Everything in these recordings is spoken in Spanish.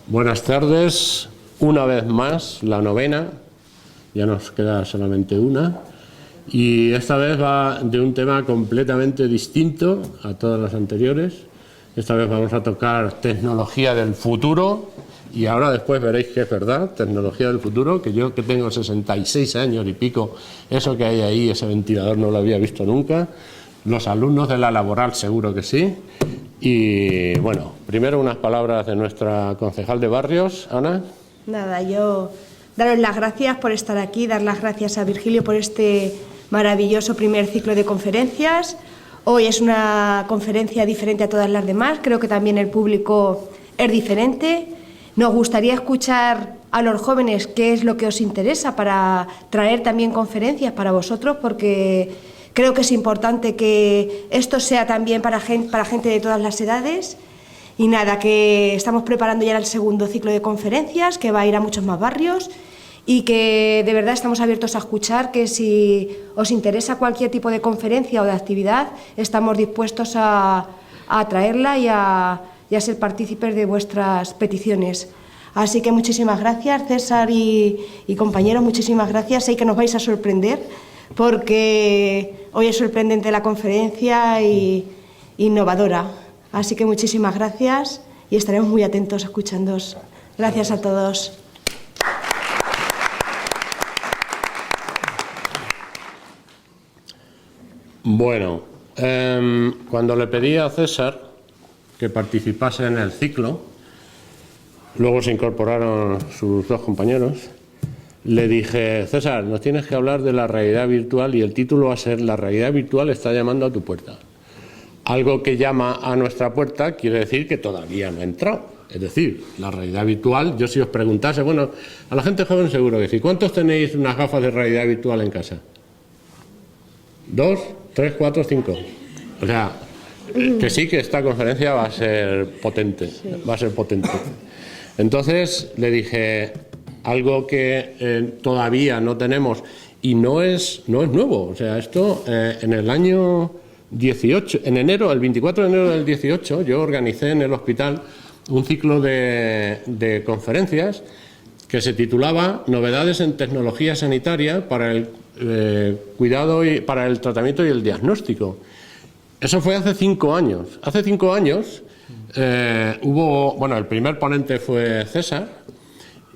Buenas tardes, una vez más, la novena, ya nos queda solamente una, y esta vez va de un tema completamente distinto a todas las anteriores. Esta vez vamos a tocar tecnología del futuro, y ahora después veréis que es verdad, tecnología del futuro, que yo que tengo 66 años y pico, eso que hay ahí, ese ventilador no lo había visto nunca, los alumnos de la laboral seguro que sí. Y bueno, primero unas palabras de nuestra concejal de barrios, Ana. Nada, yo daros las gracias por estar aquí, dar las gracias a Virgilio por este maravilloso primer ciclo de conferencias. Hoy es una conferencia diferente a todas las demás, creo que también el público es diferente. Nos gustaría escuchar a los jóvenes qué es lo que os interesa para traer también conferencias para vosotros, porque creo que es importante que esto sea también para gente de todas las edades. Y nada, que estamos preparando ya el segundo ciclo de conferencias, que va a ir a muchos más barrios, y que de verdad estamos abiertos a escuchar, que si os interesa cualquier tipo de conferencia o de actividad, estamos dispuestos a traerla y a ser partícipes de vuestras peticiones. Así que muchísimas gracias, César y compañeros, muchísimas gracias. Sé que nos vais a sorprender, porque hoy es sorprendente la conferencia y innovadora. Así que muchísimas gracias y estaremos muy atentos escuchándoos. Gracias a todos. Bueno, cuando le pedí a César que participase en el ciclo, luego se incorporaron sus dos compañeros, le dije: César, nos tienes que hablar de la realidad virtual, y el título va a ser La realidad virtual está llamando a tu puerta. Algo que llama a nuestra puerta quiere decir que todavía no ha entrado. Es decir, la realidad virtual, yo si os preguntase, bueno, a la gente joven seguro que sí. ¿Cuántos tenéis unas gafas de realidad virtual en casa? 2, 3, 4, 5. O sea, que sí, que esta conferencia va a ser potente, va a ser potente. Entonces le dije algo que todavía no tenemos y no es nuevo. O sea, esto en el año 18, en enero, el 24 de enero del 18, yo organicé en el hospital un ciclo de conferencias que se titulaba Novedades en tecnología sanitaria para el cuidado y para el tratamiento y el diagnóstico. Eso fue hace 5 años. Hace 5 años el primer ponente fue César,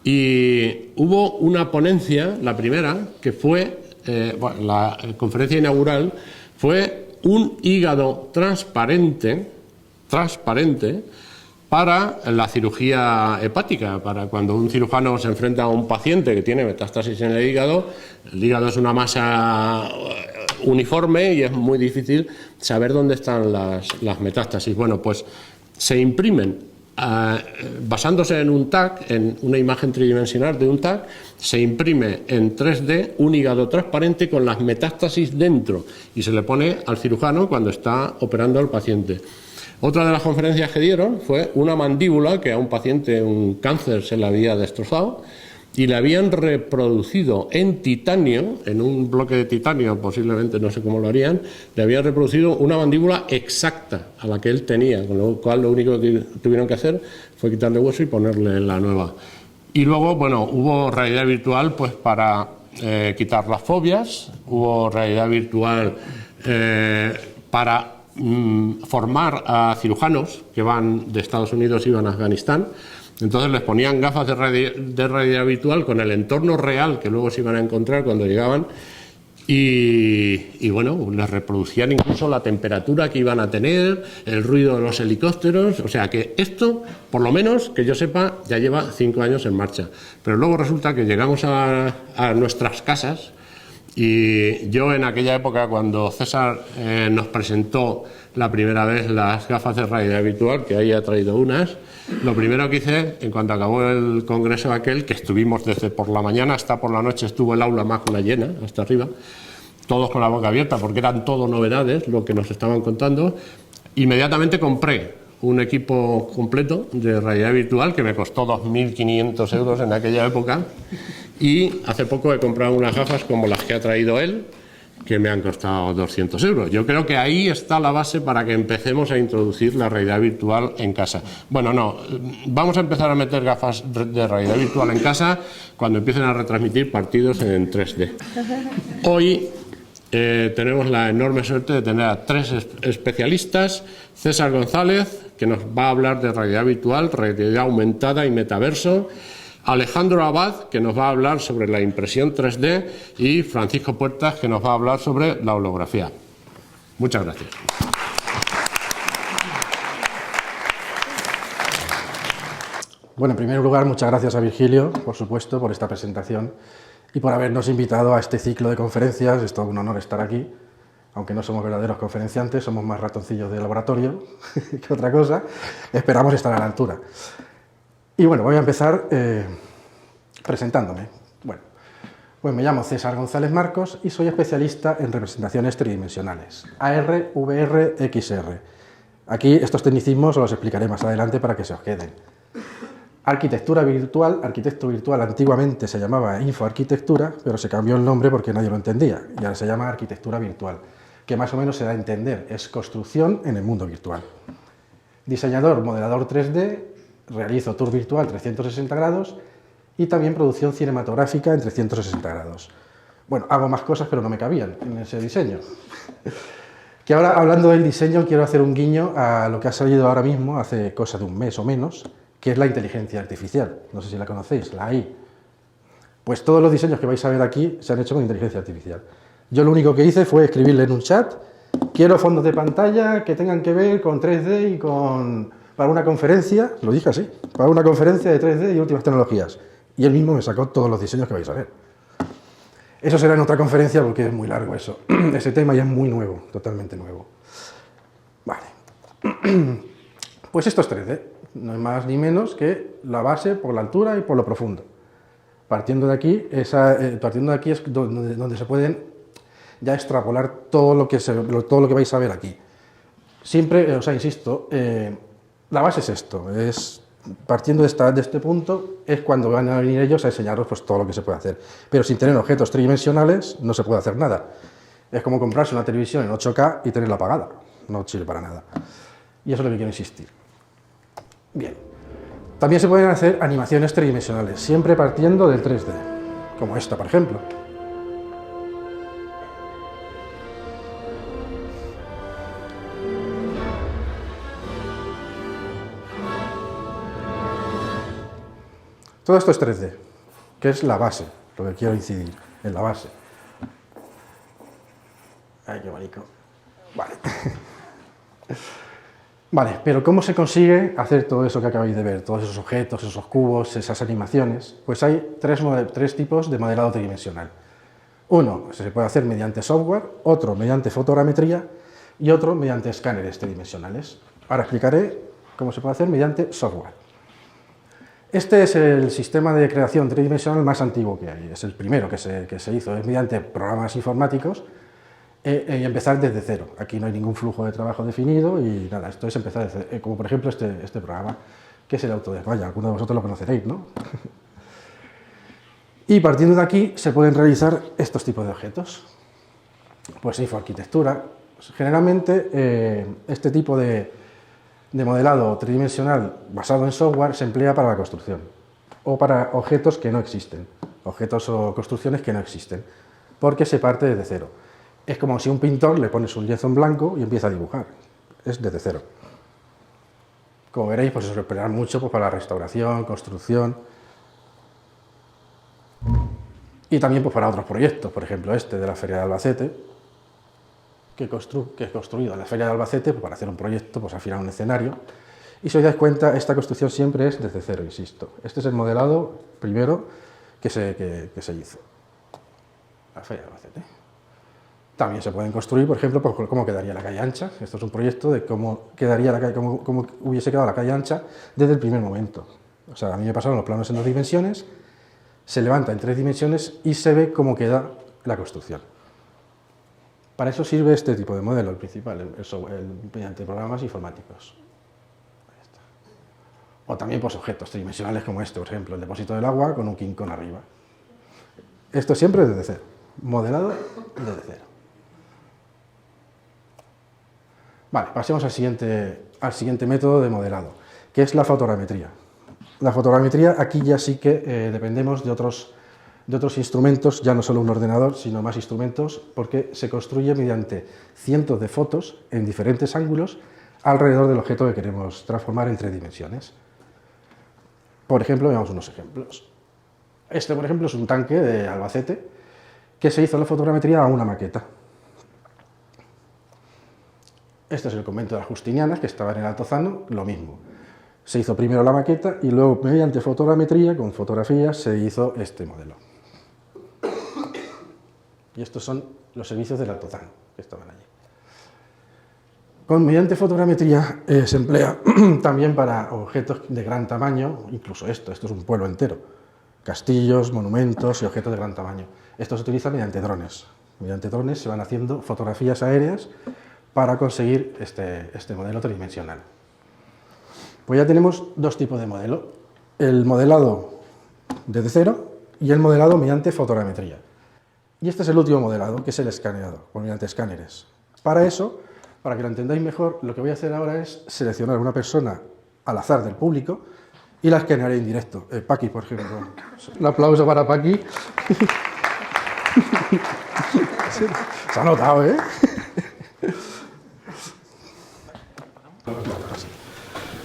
y hubo una ponencia, la primera, que fue, la conferencia inaugural, fue un hígado transparente para la cirugía hepática, para cuando un cirujano se enfrenta a un paciente que tiene metástasis en el hígado es una masa uniforme y es muy difícil saber dónde están las metástasis. Bueno, pues se imprimen, basándose en un TAC, en una imagen tridimensional de un TAC, se imprime en 3D un hígado transparente con las metástasis dentro y se le pone al cirujano cuando está operando al paciente. Otra de las conferencias que dieron fue una mandíbula que a un paciente, un cáncer, se le había destrozado y le habían reproducido en titanio, en un bloque de titanio, posiblemente, no sé cómo lo harían, le habían reproducido una mandíbula exacta a la que él tenía, con lo cual lo único que tuvieron que hacer fue quitarle hueso y ponerle la nueva. Y luego, bueno, hubo realidad virtual pues para quitar las fobias, hubo realidad virtual para formar a cirujanos que van de Estados Unidos y van a Afganistán. Entonces les ponían gafas de realidad virtual con el entorno real que luego se iban a encontrar cuando llegaban y bueno, les reproducían incluso la temperatura que iban a tener, el ruido de los helicópteros. O sea que esto, por lo menos que yo sepa, ya lleva 5 años en marcha. Pero luego resulta que llegamos a nuestras casas. Y yo en aquella época, cuando César nos presentó la primera vez las gafas de realidad virtual, que ahí ha traído unas, lo primero que hice, en cuanto acabó el congreso aquel, que estuvimos desde por la mañana hasta por la noche, estuvo el aula mácula llena, hasta arriba, todos con la boca abierta, porque eran todo novedades lo que nos estaban contando, inmediatamente compré un equipo completo de realidad virtual que me costó 2.500 euros en aquella época. Y hace poco he comprado unas gafas como las que ha traído él, que me han costado 200 euros. Yo creo que ahí está la base para que empecemos a introducir la realidad virtual en casa. Bueno, no, vamos a empezar a meter gafas de realidad virtual en casa cuando empiecen a retransmitir partidos en 3D. Hoy tenemos la enorme suerte de tener a 3 especialistas. César González, que nos va a hablar de realidad virtual, realidad aumentada y metaverso. Alejandro Abad, que nos va a hablar sobre la impresión 3D, y Francisco Puertas, que nos va a hablar sobre la holografía. Muchas gracias. Bueno, en primer lugar, muchas gracias a Virgilio, por supuesto, por esta presentación y por habernos invitado a este ciclo de conferencias. Es todo un honor estar aquí, aunque no somos verdaderos conferenciantes, somos más ratoncillos de laboratorio que otra cosa. Esperamos estar a la altura. Y bueno, voy a empezar presentándome. Bueno, pues me llamo César González Marcos y soy especialista en representaciones tridimensionales, AR, VR, XR. Aquí estos tecnicismos os los explicaré más adelante para que se os queden. Arquitectura virtual, arquitecto virtual antiguamente se llamaba infoarquitectura, pero se cambió el nombre porque nadie lo entendía, y ahora se llama arquitectura virtual, que más o menos se da a entender, es construcción en el mundo virtual. Diseñador, modelador 3D, realizo tour virtual 360 grados y también producción cinematográfica en 360 grados. Bueno, hago más cosas, pero no me cabían en ese diseño. Que ahora, hablando del diseño, quiero hacer un guiño a lo que ha salido ahora mismo, hace cosa de un mes o menos, que es la inteligencia artificial. No sé si la conocéis, la AI. Pues todos los diseños que vais a ver aquí se han hecho con inteligencia artificial. Yo lo único que hice fue escribirle en un chat, quiero fondos de pantalla que tengan que ver con 3D y para una conferencia, lo dije así, para una conferencia de 3D y últimas tecnologías. Y él mismo me sacó todos los diseños que vais a ver. Eso será en otra conferencia porque es muy largo eso. Ese tema ya es muy nuevo, totalmente nuevo. Vale. Pues esto es 3D. No es más ni menos que la base por la altura y por lo profundo. Partiendo de aquí es donde se pueden ya extrapolar todo lo que vais a ver aquí. Siempre, o sea, insisto, la base es esto, partiendo de este punto, es cuando van a venir ellos a enseñaros pues, todo lo que se puede hacer. Pero sin tener objetos tridimensionales no se puede hacer nada. Es como comprarse una televisión en 8K y tenerla apagada. No sirve para nada. Y eso es lo que quiero insistir. Bien. También se pueden hacer animaciones tridimensionales, siempre partiendo del 3D, como esta, por ejemplo. Todo esto es 3D, que es la base, lo que quiero incidir, en la base. Ay, qué bonito. Vale. Vale, pero ¿cómo se consigue hacer todo eso que acabáis de ver? Todos esos objetos, esos cubos, esas animaciones. Pues hay tres tipos de modelado tridimensional. Uno se puede hacer mediante software, otro mediante fotogrametría y otro mediante escáneres tridimensionales. Ahora explicaré cómo se puede hacer mediante software. Este es el sistema de creación tridimensional más antiguo que hay, es el primero que se hizo, es mediante programas informáticos y empezar desde cero. Aquí no hay ningún flujo de trabajo definido y nada, esto es empezar desde cero, como por ejemplo este programa, que es el Autodesk. Vaya, algunos de vosotros lo conoceréis, ¿no? Y partiendo de aquí se pueden realizar estos tipos de objetos. Pues infoarquitectura. Generalmente este tipo de modelado tridimensional basado en software se emplea para la construcción o para objetos que no existen, objetos o construcciones que no existen, porque se parte desde cero. Es como si a un pintor le pones un lienzo en blanco y empieza a dibujar, es desde cero. Como veréis, pues eso se empleará mucho pues, para la restauración, construcción y también pues, para otros proyectos, por ejemplo este de la Feria de Albacete, que es construido en la Feria de Albacete pues, para hacer un proyecto, pues al final un escenario. Y si os dais cuenta, esta construcción siempre es desde cero, insisto. Este es el modelado primero que se hizo. La Feria de Albacete. También se pueden construir, por ejemplo, pues, cómo quedaría la calle ancha. Esto es un proyecto de cómo quedaría la calle, cómo hubiese quedado la calle ancha desde el primer momento. O sea, a mí me pasaron los planos en 2 dimensiones, se levanta en 3 dimensiones y se ve cómo queda la construcción. Para eso sirve este tipo de modelo, el principal, mediante programas informáticos. O también pues, objetos tridimensionales como este, por ejemplo, el depósito del agua con un quincón arriba. Esto siempre desde cero, modelado desde cero. Vale, pasemos al siguiente método de modelado, que es la fotogrametría. La fotogrametría, aquí ya sí que dependemos de otros instrumentos, ya no solo un ordenador, sino más instrumentos, porque se construye mediante cientos de fotos en diferentes ángulos alrededor del objeto que queremos transformar en 3 dimensiones. Por ejemplo, veamos unos ejemplos. Este, por ejemplo, es un tanque de Albacete que se hizo la fotogrametría a una maqueta. Este es el convento de las Justinianas, que estaba en el Altozano, lo mismo. Se hizo primero la maqueta y luego, mediante fotogrametría, con fotografías, se hizo este modelo. Y estos son los servicios del Altozano, que estaban allí. Mediante fotogrametría se emplea también para objetos de gran tamaño, incluso esto es un pueblo entero, castillos, monumentos y objetos de gran tamaño. Esto se utiliza mediante drones. Mediante drones se van haciendo fotografías aéreas para conseguir este modelo tridimensional. Pues ya tenemos 2 tipos de modelo, el modelado desde cero y el modelado mediante fotogrametría. Y este es el último modelado, que es el escaneado, o mediante escáneres. Para eso, para que lo entendáis mejor, lo que voy a hacer ahora es seleccionar a una persona al azar del público y la escanearé en directo. Paqui, por ejemplo. Un aplauso para Paqui. Se ha notado, ¿eh?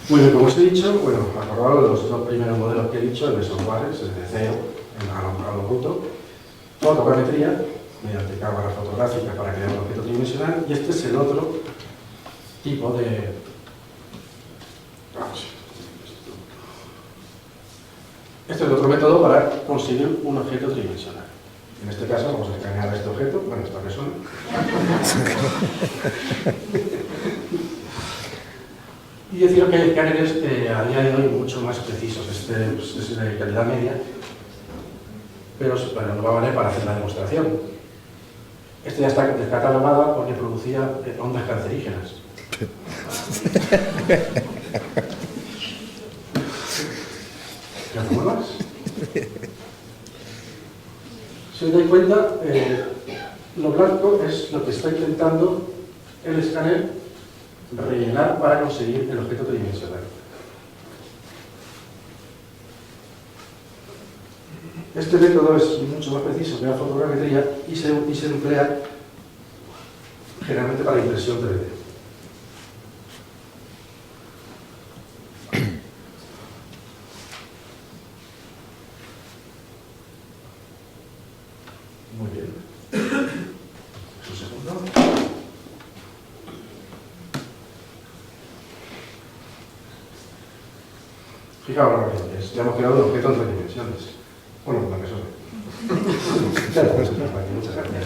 Muy bien, como os he dicho, acordaros de los 2 primeros modelos que he dicho, el de software, el de cero, a lo bruto, fotogrametría, mediante cámaras fotográficas para crear un objeto tridimensional, y este es el otro tipo de... Este es el otro método para conseguir un objeto tridimensional. En este caso vamos a escanear a este objeto, bueno, esta persona. Y deciros que hay escáneres a día de hoy mucho más precisos. Este es de calidad media, pero bueno, no va a valer para hacer la demostración. Este ya está catalogado porque producía ondas cancerígenas. ¿Ya cómo más? Si os dais cuenta, lo blanco es lo que está intentando el escáner rellenar para conseguir el objeto tridimensional. Este método es mucho más preciso que la fotogrametría y se emplea generalmente para impresión 3D. Muy bien. Un segundo. Fijaos lo que ya hemos creado un objeto en 3 dimensiones. Bueno, lo que son. Muchas gracias.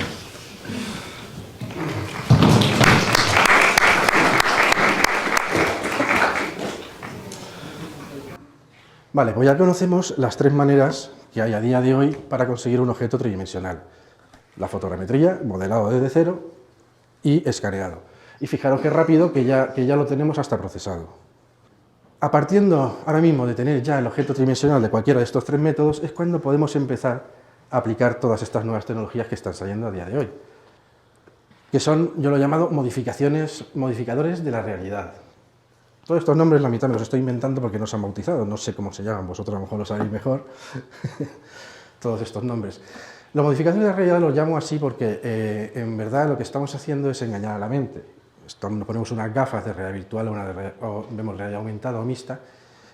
Vale, pues ya conocemos las 3 maneras que hay a día de hoy para conseguir un objeto tridimensional. La fotogrametría, modelado desde cero y escaneado. Y fijaros qué rápido que ya lo tenemos hasta procesado. A partir ahora mismo de tener ya el objeto tridimensional de cualquiera de estos 3 métodos es cuando podemos empezar a aplicar todas estas nuevas tecnologías que están saliendo a día de hoy, que son, yo lo he llamado modificadores de la realidad. Todos estos nombres la mitad me los estoy inventando porque no se han bautizado, no sé cómo se llaman, vosotros a lo mejor lo sabéis mejor, todos estos nombres. Los modificadores de la realidad los llamo así porque en verdad lo que estamos haciendo es engañar a la mente. Nos ponemos unas gafas de realidad virtual o vemos realidad aumentada o mixta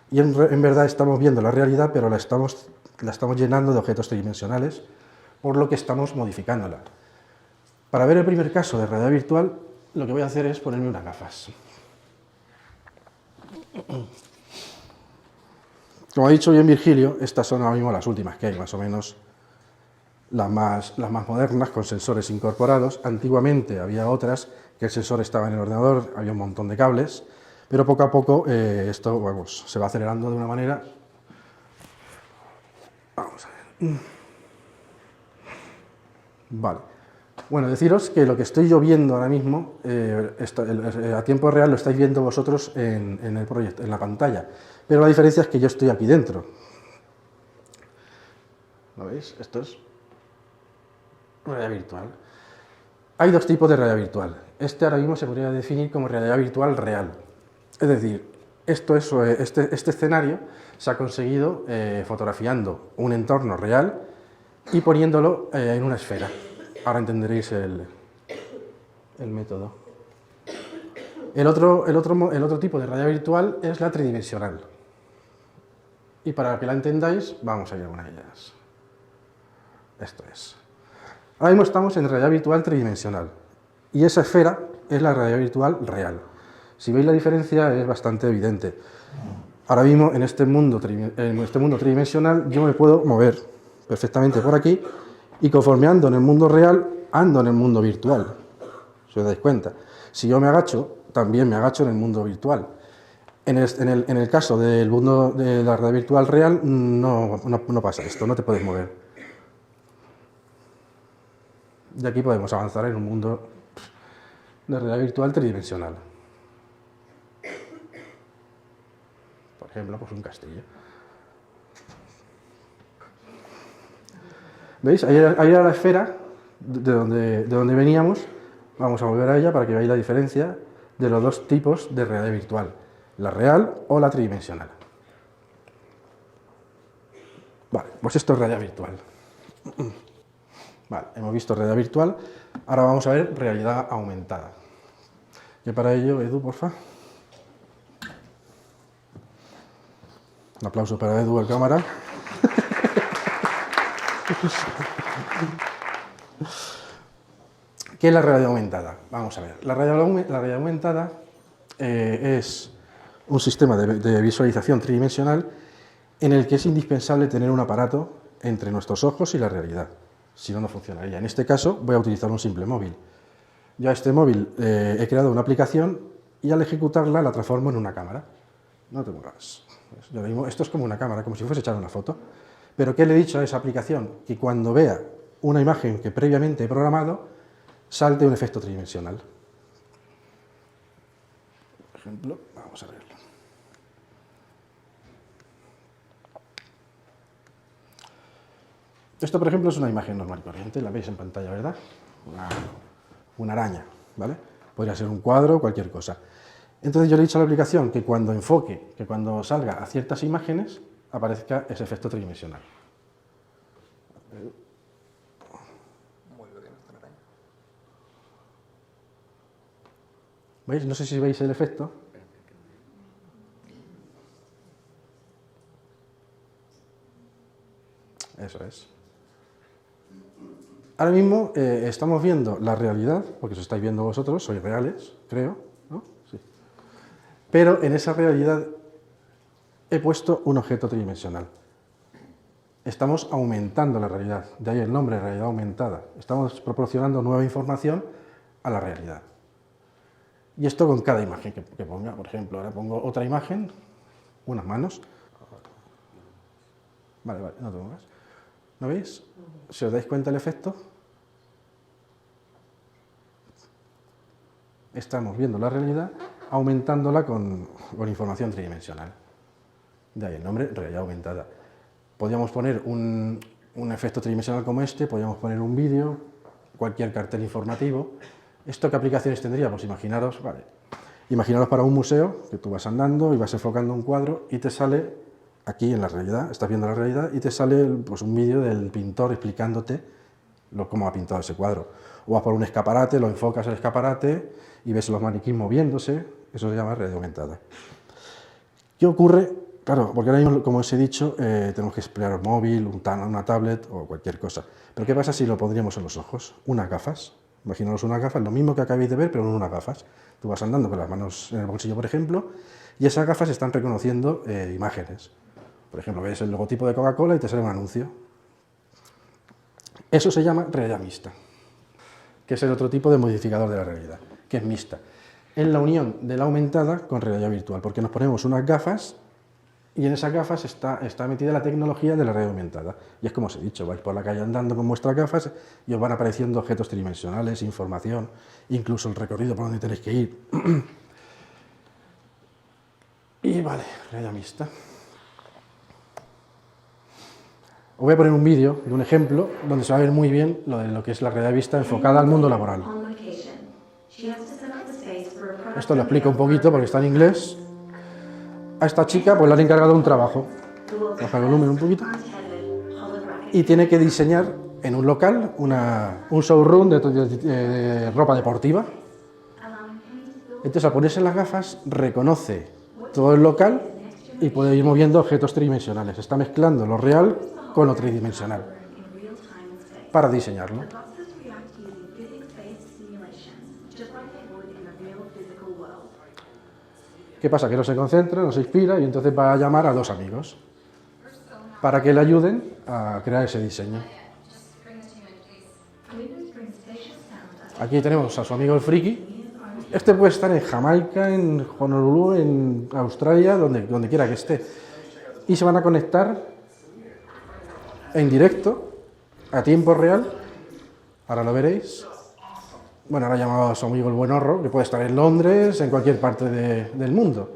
y en verdad estamos viendo la realidad, pero la estamos llenando de objetos tridimensionales, por lo que estamos modificándola. Para ver el primer caso de realidad virtual, lo que voy a hacer es ponerme unas gafas. Como ha dicho bien Virgilio, estas son ahora mismo las últimas que hay, más o menos las más modernas, con sensores incorporados. Antiguamente había otras que el sensor estaba en el ordenador, había un montón de cables, pero poco a poco esto se va acelerando de una manera. Vamos a ver. Vale. Bueno, deciros que lo que estoy yo viendo ahora mismo, a tiempo real lo estáis viendo vosotros en el proyecto, en la pantalla, pero la diferencia es que yo estoy aquí dentro. ¿Lo veis? Esto es realidad virtual. Hay 2 tipos de realidad virtual. Este ahora mismo se podría definir como realidad virtual real. Es decir, este escenario se ha conseguido fotografiando un entorno real y poniéndolo en una esfera. Ahora entenderéis el método. El otro tipo de realidad virtual es la tridimensional. Y para que la entendáis, vamos a ir a una de ellas. Esto es. Ahora mismo estamos en realidad virtual tridimensional. Y esa esfera es la realidad virtual real. Si veis la diferencia es bastante evidente. Ahora mismo en este mundo tridimensional yo me puedo mover perfectamente por aquí y conforme ando en el mundo real, ando en el mundo virtual. Si os dais cuenta. Si yo me agacho, también me agacho en el mundo virtual. En el caso del mundo de la realidad virtual real no pasa esto, no te puedes mover. Y aquí podemos avanzar en un mundo de realidad virtual tridimensional. Por ejemplo, pues un castillo. ¿Veis? Ahí era la esfera de donde veníamos. Vamos a volver a ella para que veáis la diferencia de los dos tipos de realidad virtual. La real o la tridimensional. Vale, pues esto es realidad virtual. Vale, hemos visto realidad virtual. Ahora vamos a ver realidad aumentada. Y para ello, Edu, porfa. Un aplauso para Edu en cámara. ¿Qué es la realidad aumentada? Vamos a ver. La realidad aumentada es un sistema de visualización tridimensional en el que es indispensable tener un aparato entre nuestros ojos y la realidad. Si no, no funcionaría. En este caso voy a utilizar un simple móvil. Yo a este móvil he creado una aplicación y al ejecutarla la transformo en una cámara. No te muevas. Esto es como una cámara, como si fuese echar una foto. Pero ¿qué le he dicho a esa aplicación? Que cuando vea una imagen que previamente he programado, salte un efecto tridimensional. Por ejemplo, vamos a verlo. Esto, por ejemplo, es una imagen normal y corriente, la veis en pantalla, ¿verdad? Una araña, ¿vale? Podría ser un cuadro o cualquier cosa. Entonces yo le he dicho a la aplicación que cuando enfoque, que cuando salga a ciertas imágenes, aparezca ese efecto tridimensional. ¿Veis? No sé si veis el efecto. Eso es. Ahora mismo estamos viendo la realidad, porque os estáis viendo vosotros, sois reales, creo, ¿no? Sí. Pero en esa realidad he puesto un objeto tridimensional. Estamos aumentando la realidad, de ahí el nombre, realidad aumentada. Estamos proporcionando nueva información a la realidad. Y esto con cada imagen que ponga, por ejemplo, ahora pongo otra imagen, unas manos. Vale, no te pongas. ¿No veis? Si os dais cuenta del efecto, estamos viendo la realidad aumentándola con información tridimensional. De ahí el nombre, realidad aumentada. Podríamos poner un efecto tridimensional como este, podríamos poner un vídeo, cualquier cartel informativo. ¿Esto qué aplicaciones tendría? Pues imaginaros para un museo, que tú vas andando y vas enfocando un cuadro y te sale aquí en la realidad, estás viendo la realidad y te sale pues, un vídeo del pintor explicándote cómo ha pintado ese cuadro. O vas por un escaparate, lo enfocas el escaparate y ves los maniquíes moviéndose, eso se llama realidad aumentada. ¿Qué ocurre? Claro, porque ahora mismo, como os he dicho, tenemos que emplear un móvil, una tablet o cualquier cosa. Pero ¿qué pasa si lo pondríamos en los ojos? Unas gafas. Imaginaos unas gafas, lo mismo que acabáis de ver, pero en unas gafas. Tú vas andando con las manos en el bolsillo, por ejemplo, y esas gafas están reconociendo imágenes. Por ejemplo, ves el logotipo de Coca-Cola y te sale un anuncio. Eso se llama realidad mixta, que es el otro tipo de modificador de la realidad, que es mixta. Es la unión de la aumentada con realidad virtual, porque nos ponemos unas gafas y en esas gafas está metida la tecnología de la realidad aumentada. Y es como os he dicho, vais por la calle andando con vuestras gafas y os van apareciendo objetos tridimensionales, información, incluso el recorrido por donde tenéis que ir. Y vale, realidad mixta. Os voy a poner un vídeo de un ejemplo donde se va a ver muy bien lo que es la realidad vista enfocada al mundo laboral. Esto lo explico un poquito porque está en inglés. A esta chica pues le han encargado un trabajo. Baja el volumen un poquito. Y tiene que diseñar en un local un showroom de ropa deportiva. Entonces, al ponerse las gafas, reconoce todo el local y puede ir moviendo objetos tridimensionales. Está mezclando lo real con lo tridimensional para diseñarlo. ¿Qué pasa? Que no se concentra, no se inspira y entonces va a llamar a dos amigos para que le ayuden a crear ese diseño. Aquí tenemos a su amigo el friki. Este puede estar en Jamaica, en Honolulu, en Australia, donde quiera que esté. Y se van a conectar en directo, a tiempo real. Ahora lo veréis. Bueno, ahora ha llamado a su amigo el Buenorro, que puede estar en Londres, en cualquier parte del mundo.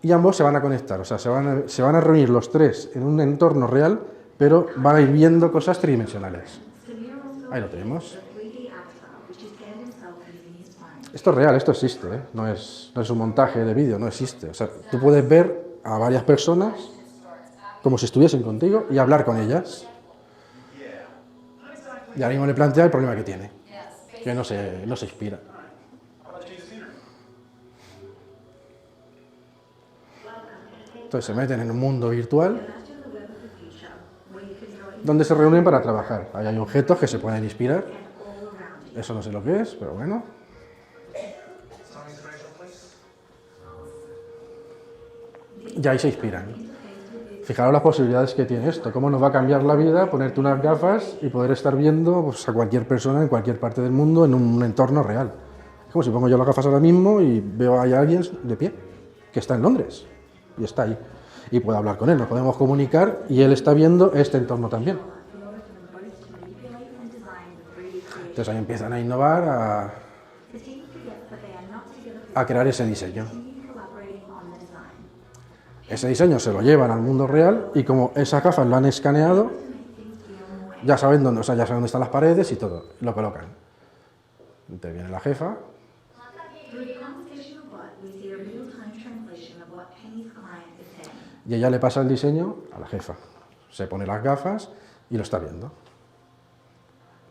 Y ambos se van a conectar, o sea, se van a reunir los tres en un entorno real, pero van a ir viendo cosas tridimensionales. Ahí lo tenemos. Esto es real, esto existe, ¿eh? No es un montaje de vídeo, no existe. O sea, tú puedes ver a varias personas como si estuviesen contigo y hablar con ellas. Y ahora mismo le plantea el problema que tiene, que no se inspira. Entonces se meten en un mundo virtual donde se reúnen para trabajar. Ahí hay objetos que se pueden inspirar. Eso no sé lo que es, pero bueno. Y ahí se inspiran. Fijaros las posibilidades que tiene esto, cómo nos va a cambiar la vida ponerte unas gafas y poder estar viendo pues, a cualquier persona en cualquier parte del mundo en un entorno real. Es como si pongo yo las gafas ahora mismo y veo a alguien de pie, que está en Londres, y está ahí. Y puedo hablar con él, nos podemos comunicar y él está viendo este entorno también. Entonces ahí empiezan a innovar, a crear ese diseño. Ese diseño se lo llevan al mundo real y como esas gafas lo han escaneado, ya saben dónde, ya saben dónde están las paredes y todo, lo colocan. Entonces viene la jefa. Y ella le pasa el diseño a la jefa. Se pone las gafas y lo está viendo.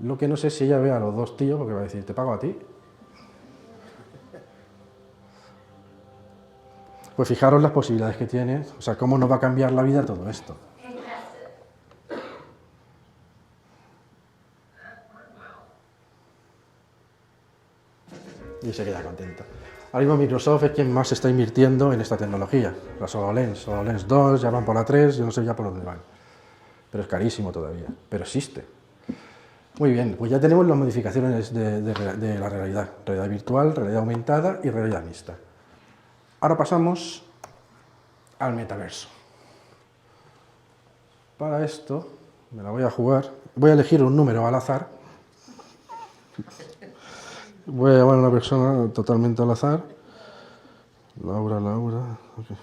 Lo que no sé si ella ve a los dos tíos, porque va a decir, te pago a ti. Pues fijaros las posibilidades que tiene, o sea, cómo nos va a cambiar la vida todo esto. Y se queda contenta. Ahora mismo Microsoft es quien más está invirtiendo en esta tecnología. La HoloLens 2, ya van por la 3, yo no sé ya por dónde van. Pero es carísimo todavía, pero existe. Muy bien, pues ya tenemos las modificaciones de la realidad. Realidad virtual, realidad aumentada y realidad mixta. Ahora pasamos al metaverso. Para esto, me la voy a jugar. Voy a elegir un número al azar. Voy a llamar a una persona totalmente al azar. Laura. Okay.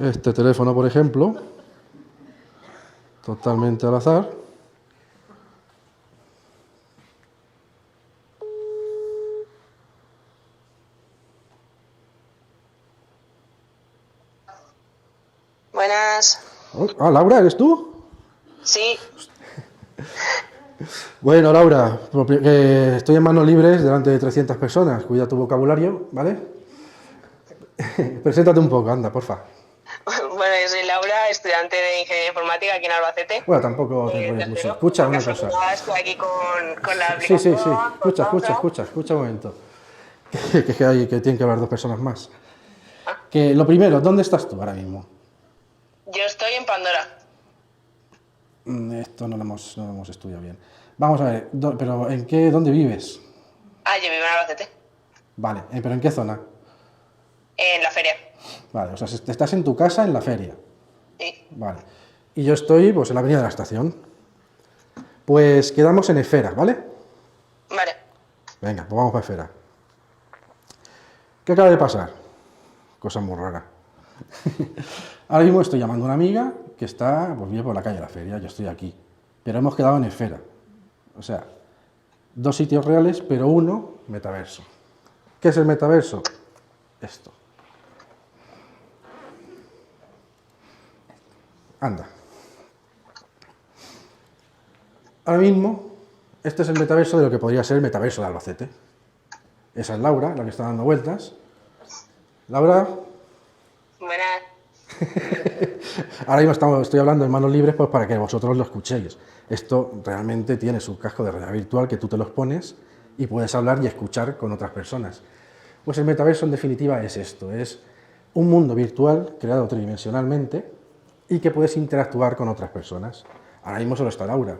Este teléfono, por ejemplo, totalmente al azar. Buenas. Ah, Laura, ¿eres tú? Sí. Bueno, Laura, estoy en manos libres delante de 300 personas. Cuida tu vocabulario, ¿vale? Preséntate un poco, anda, porfa. Bueno, yo soy Laura, estudiante de Ingeniería Informática aquí en Albacete. Bueno, tampoco te enrolles mucho. Escucha una cosa. Estoy aquí con la Sí. aplicación. Escucha un momento. Que tienen que hablar dos personas más. Que lo primero, ¿dónde estás tú ahora mismo? Yo estoy en Pandora. Esto no lo hemos estudiado bien. Vamos a ver, pero ¿dónde vives? Ah, yo vivo en Albacete. Vale, ¿pero en qué zona? En la feria. Vale, o sea, estás en tu casa en la feria. Sí. Vale. Y yo estoy, pues, en la avenida de la estación. Pues quedamos en Esfera, ¿vale? Vale. Venga, pues vamos para Esfera. ¿Qué acaba de pasar? Cosa muy rara. Ahora mismo estoy llamando a una amiga que está, pues, vive por la calle de la feria, yo estoy aquí. Pero hemos quedado en Esfera. O sea, 2 sitios reales, pero uno metaverso. ¿Qué es el metaverso? Esto. Anda. Ahora mismo, este es el metaverso de lo que podría ser el metaverso de Albacete. Esa es Laura, la que está dando vueltas. Laura. Buenas. Ahora mismo estoy hablando en manos libres pues para que vosotros lo escuchéis. Esto realmente tiene su casco de realidad virtual que tú te los pones y puedes hablar y escuchar con otras personas. Pues el metaverso en definitiva es esto, es un mundo virtual creado tridimensionalmente y que puedes interactuar con otras personas. Ahora mismo solo está Laura,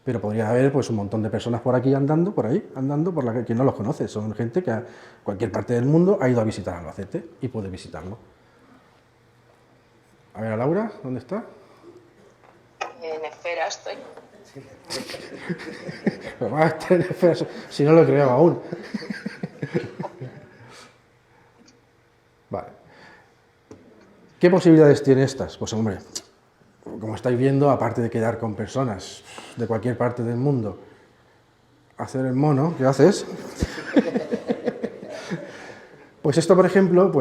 pero podría haber pues un montón de personas por aquí andando, por ahí, andando, por la que no los conoce. Son gente que a cualquier parte del mundo ha ido a visitar Albacete y puede visitarlo. A ver a Laura, ¿dónde está? En esfera estoy. Pero va a estar en esfera, si no lo he creado aún. Vale. ¿Qué posibilidades tiene estas? Pues hombre, como estáis viendo, aparte de quedar con personas de cualquier parte del mundo, hacer el mono, ¿qué haces? Pues esto, por ejemplo,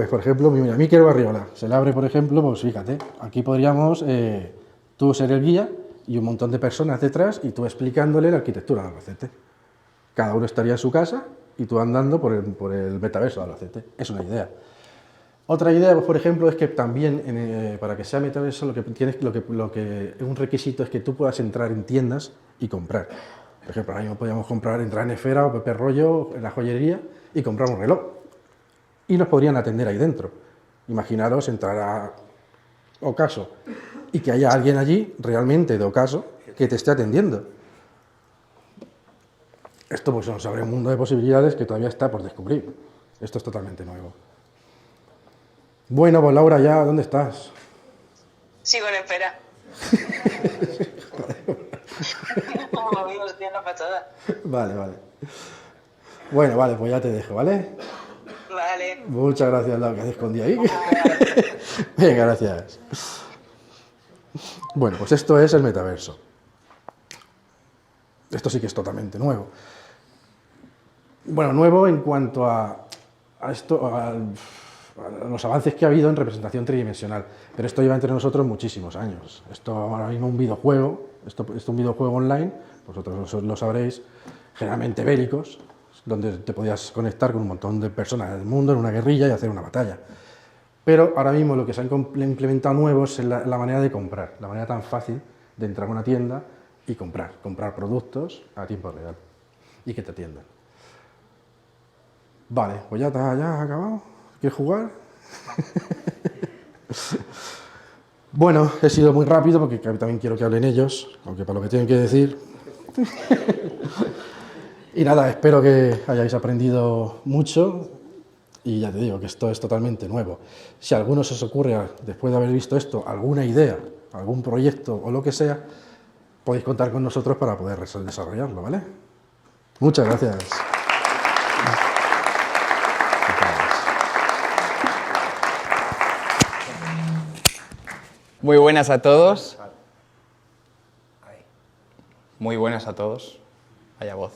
mira, Miquel Barriola, se le abre, por ejemplo, pues fíjate, aquí podríamos tú ser el guía y un montón de personas detrás y tú explicándole la arquitectura de Albacete. Cada uno estaría en su casa y tú andando por el metaverso de Albacete. Es una idea. Otra idea, pues, por ejemplo, es que también para que sea metaverso un requisito es que tú puedas entrar en tiendas y comprar. Por ejemplo, ahora mismo podríamos entrar en Esfera o Pepe Rollo, en la joyería, y comprar un reloj. Y nos podrían atender ahí dentro. Imaginaros entrar a Ocaso y que haya alguien allí, realmente de Ocaso, que te esté atendiendo. Esto pues nos abre un mundo de posibilidades que todavía está por descubrir. Esto es totalmente nuevo. Bueno, pues Laura, ya, ¿dónde estás? Sigo en espera. Como amigos, estoy en la fachada. Vale. Bueno, vale, pues ya te dejo, ¿vale? Vale. Muchas gracias, Laura, que te escondí ahí. Venga, gracias. Bueno, pues esto es el metaverso. Esto sí que es totalmente nuevo. Bueno, nuevo en cuanto a los avances que ha habido en representación tridimensional, pero esto lleva entre nosotros muchísimos años. Esto ahora mismo es un videojuego, esto es un videojuego online, vosotros lo sabréis, generalmente bélicos, donde te podías conectar con un montón de personas del mundo en una guerrilla y hacer una batalla. Pero ahora mismo lo que se ha implementado nuevo es la manera de comprar, la manera tan fácil de entrar a una tienda y comprar productos a tiempo real y que te atiendan. Vale, pues ya has acabado. ¿Quieres jugar? Bueno, he sido muy rápido porque también quiero que hablen ellos, aunque para lo que tienen que decir. Y nada, espero que hayáis aprendido mucho y ya te digo que esto es totalmente nuevo. Si a alguno se os ocurre, después de haber visto esto, alguna idea, algún proyecto o lo que sea, podéis contar con nosotros para poder desarrollarlo, ¿vale? Muchas gracias. Muy buenas a todos. Muy buenas a todos. Vaya voz.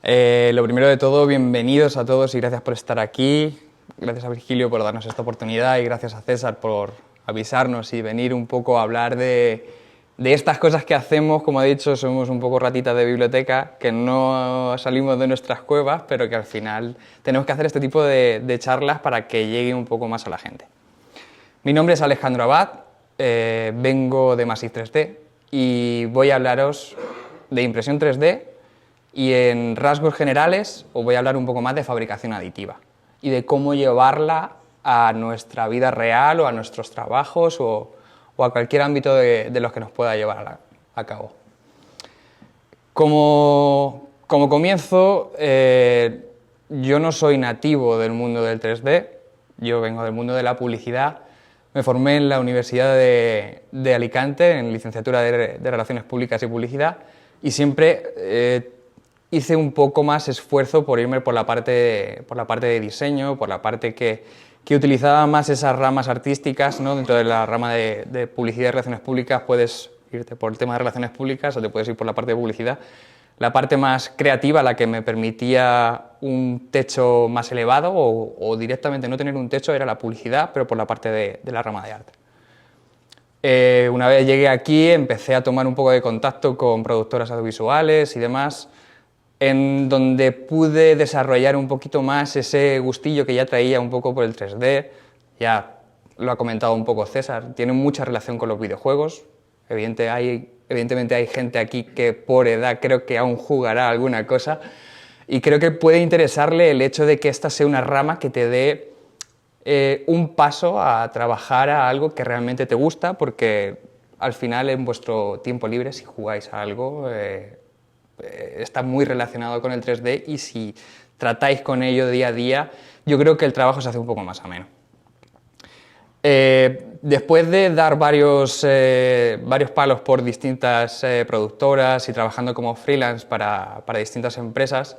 Lo primero de todo, bienvenidos a todos y gracias por estar aquí. Gracias a Virgilio por darnos esta oportunidad y gracias a César por avisarnos y venir un poco a hablar de estas cosas que hacemos. Como he dicho, somos un poco ratitas de biblioteca, que no salimos de nuestras cuevas, pero que al final tenemos que hacer este tipo de charlas para que llegue un poco más a la gente. Mi nombre es Alejandro Abad, vengo de Masiv 3D y voy a hablaros de impresión 3D y en rasgos generales os voy a hablar un poco más de fabricación aditiva y de cómo llevarla a nuestra vida real o a nuestros trabajos o a cualquier ámbito de los que nos pueda llevar a cabo. Como comienzo, yo no soy nativo del mundo del 3D, yo vengo del mundo de la publicidad. Me formé en la Universidad de Alicante, en licenciatura de Relaciones Públicas y Publicidad, y siempre hice un poco más esfuerzo por irme por la parte de diseño, por la parte que utilizaba más esas ramas artísticas, ¿no? Dentro de la rama de publicidad y relaciones públicas puedes irte por el tema de relaciones públicas o te puedes ir por la parte de publicidad. La parte más creativa, la que me permitía un techo más elevado o directamente no tener un techo, era la publicidad, pero por la parte de la rama de arte. Una vez llegué aquí, empecé a tomar un poco de contacto con productoras audiovisuales y demás, en donde pude desarrollar un poquito más ese gustillo que ya traía un poco por el 3D. Ya lo ha comentado un poco César, tiene mucha relación con los videojuegos. Evidentemente hay gente aquí que por edad creo que aún jugará alguna cosa, y creo que puede interesarle el hecho de que esta sea una rama que te dé un paso a trabajar a algo que realmente te gusta, porque al final en vuestro tiempo libre, si jugáis a algo, está muy relacionado con el 3D, y si tratáis con ello día a día, yo creo que el trabajo se hace un poco más ameno. Después de dar varios palos por distintas productoras y trabajando como freelance para distintas empresas,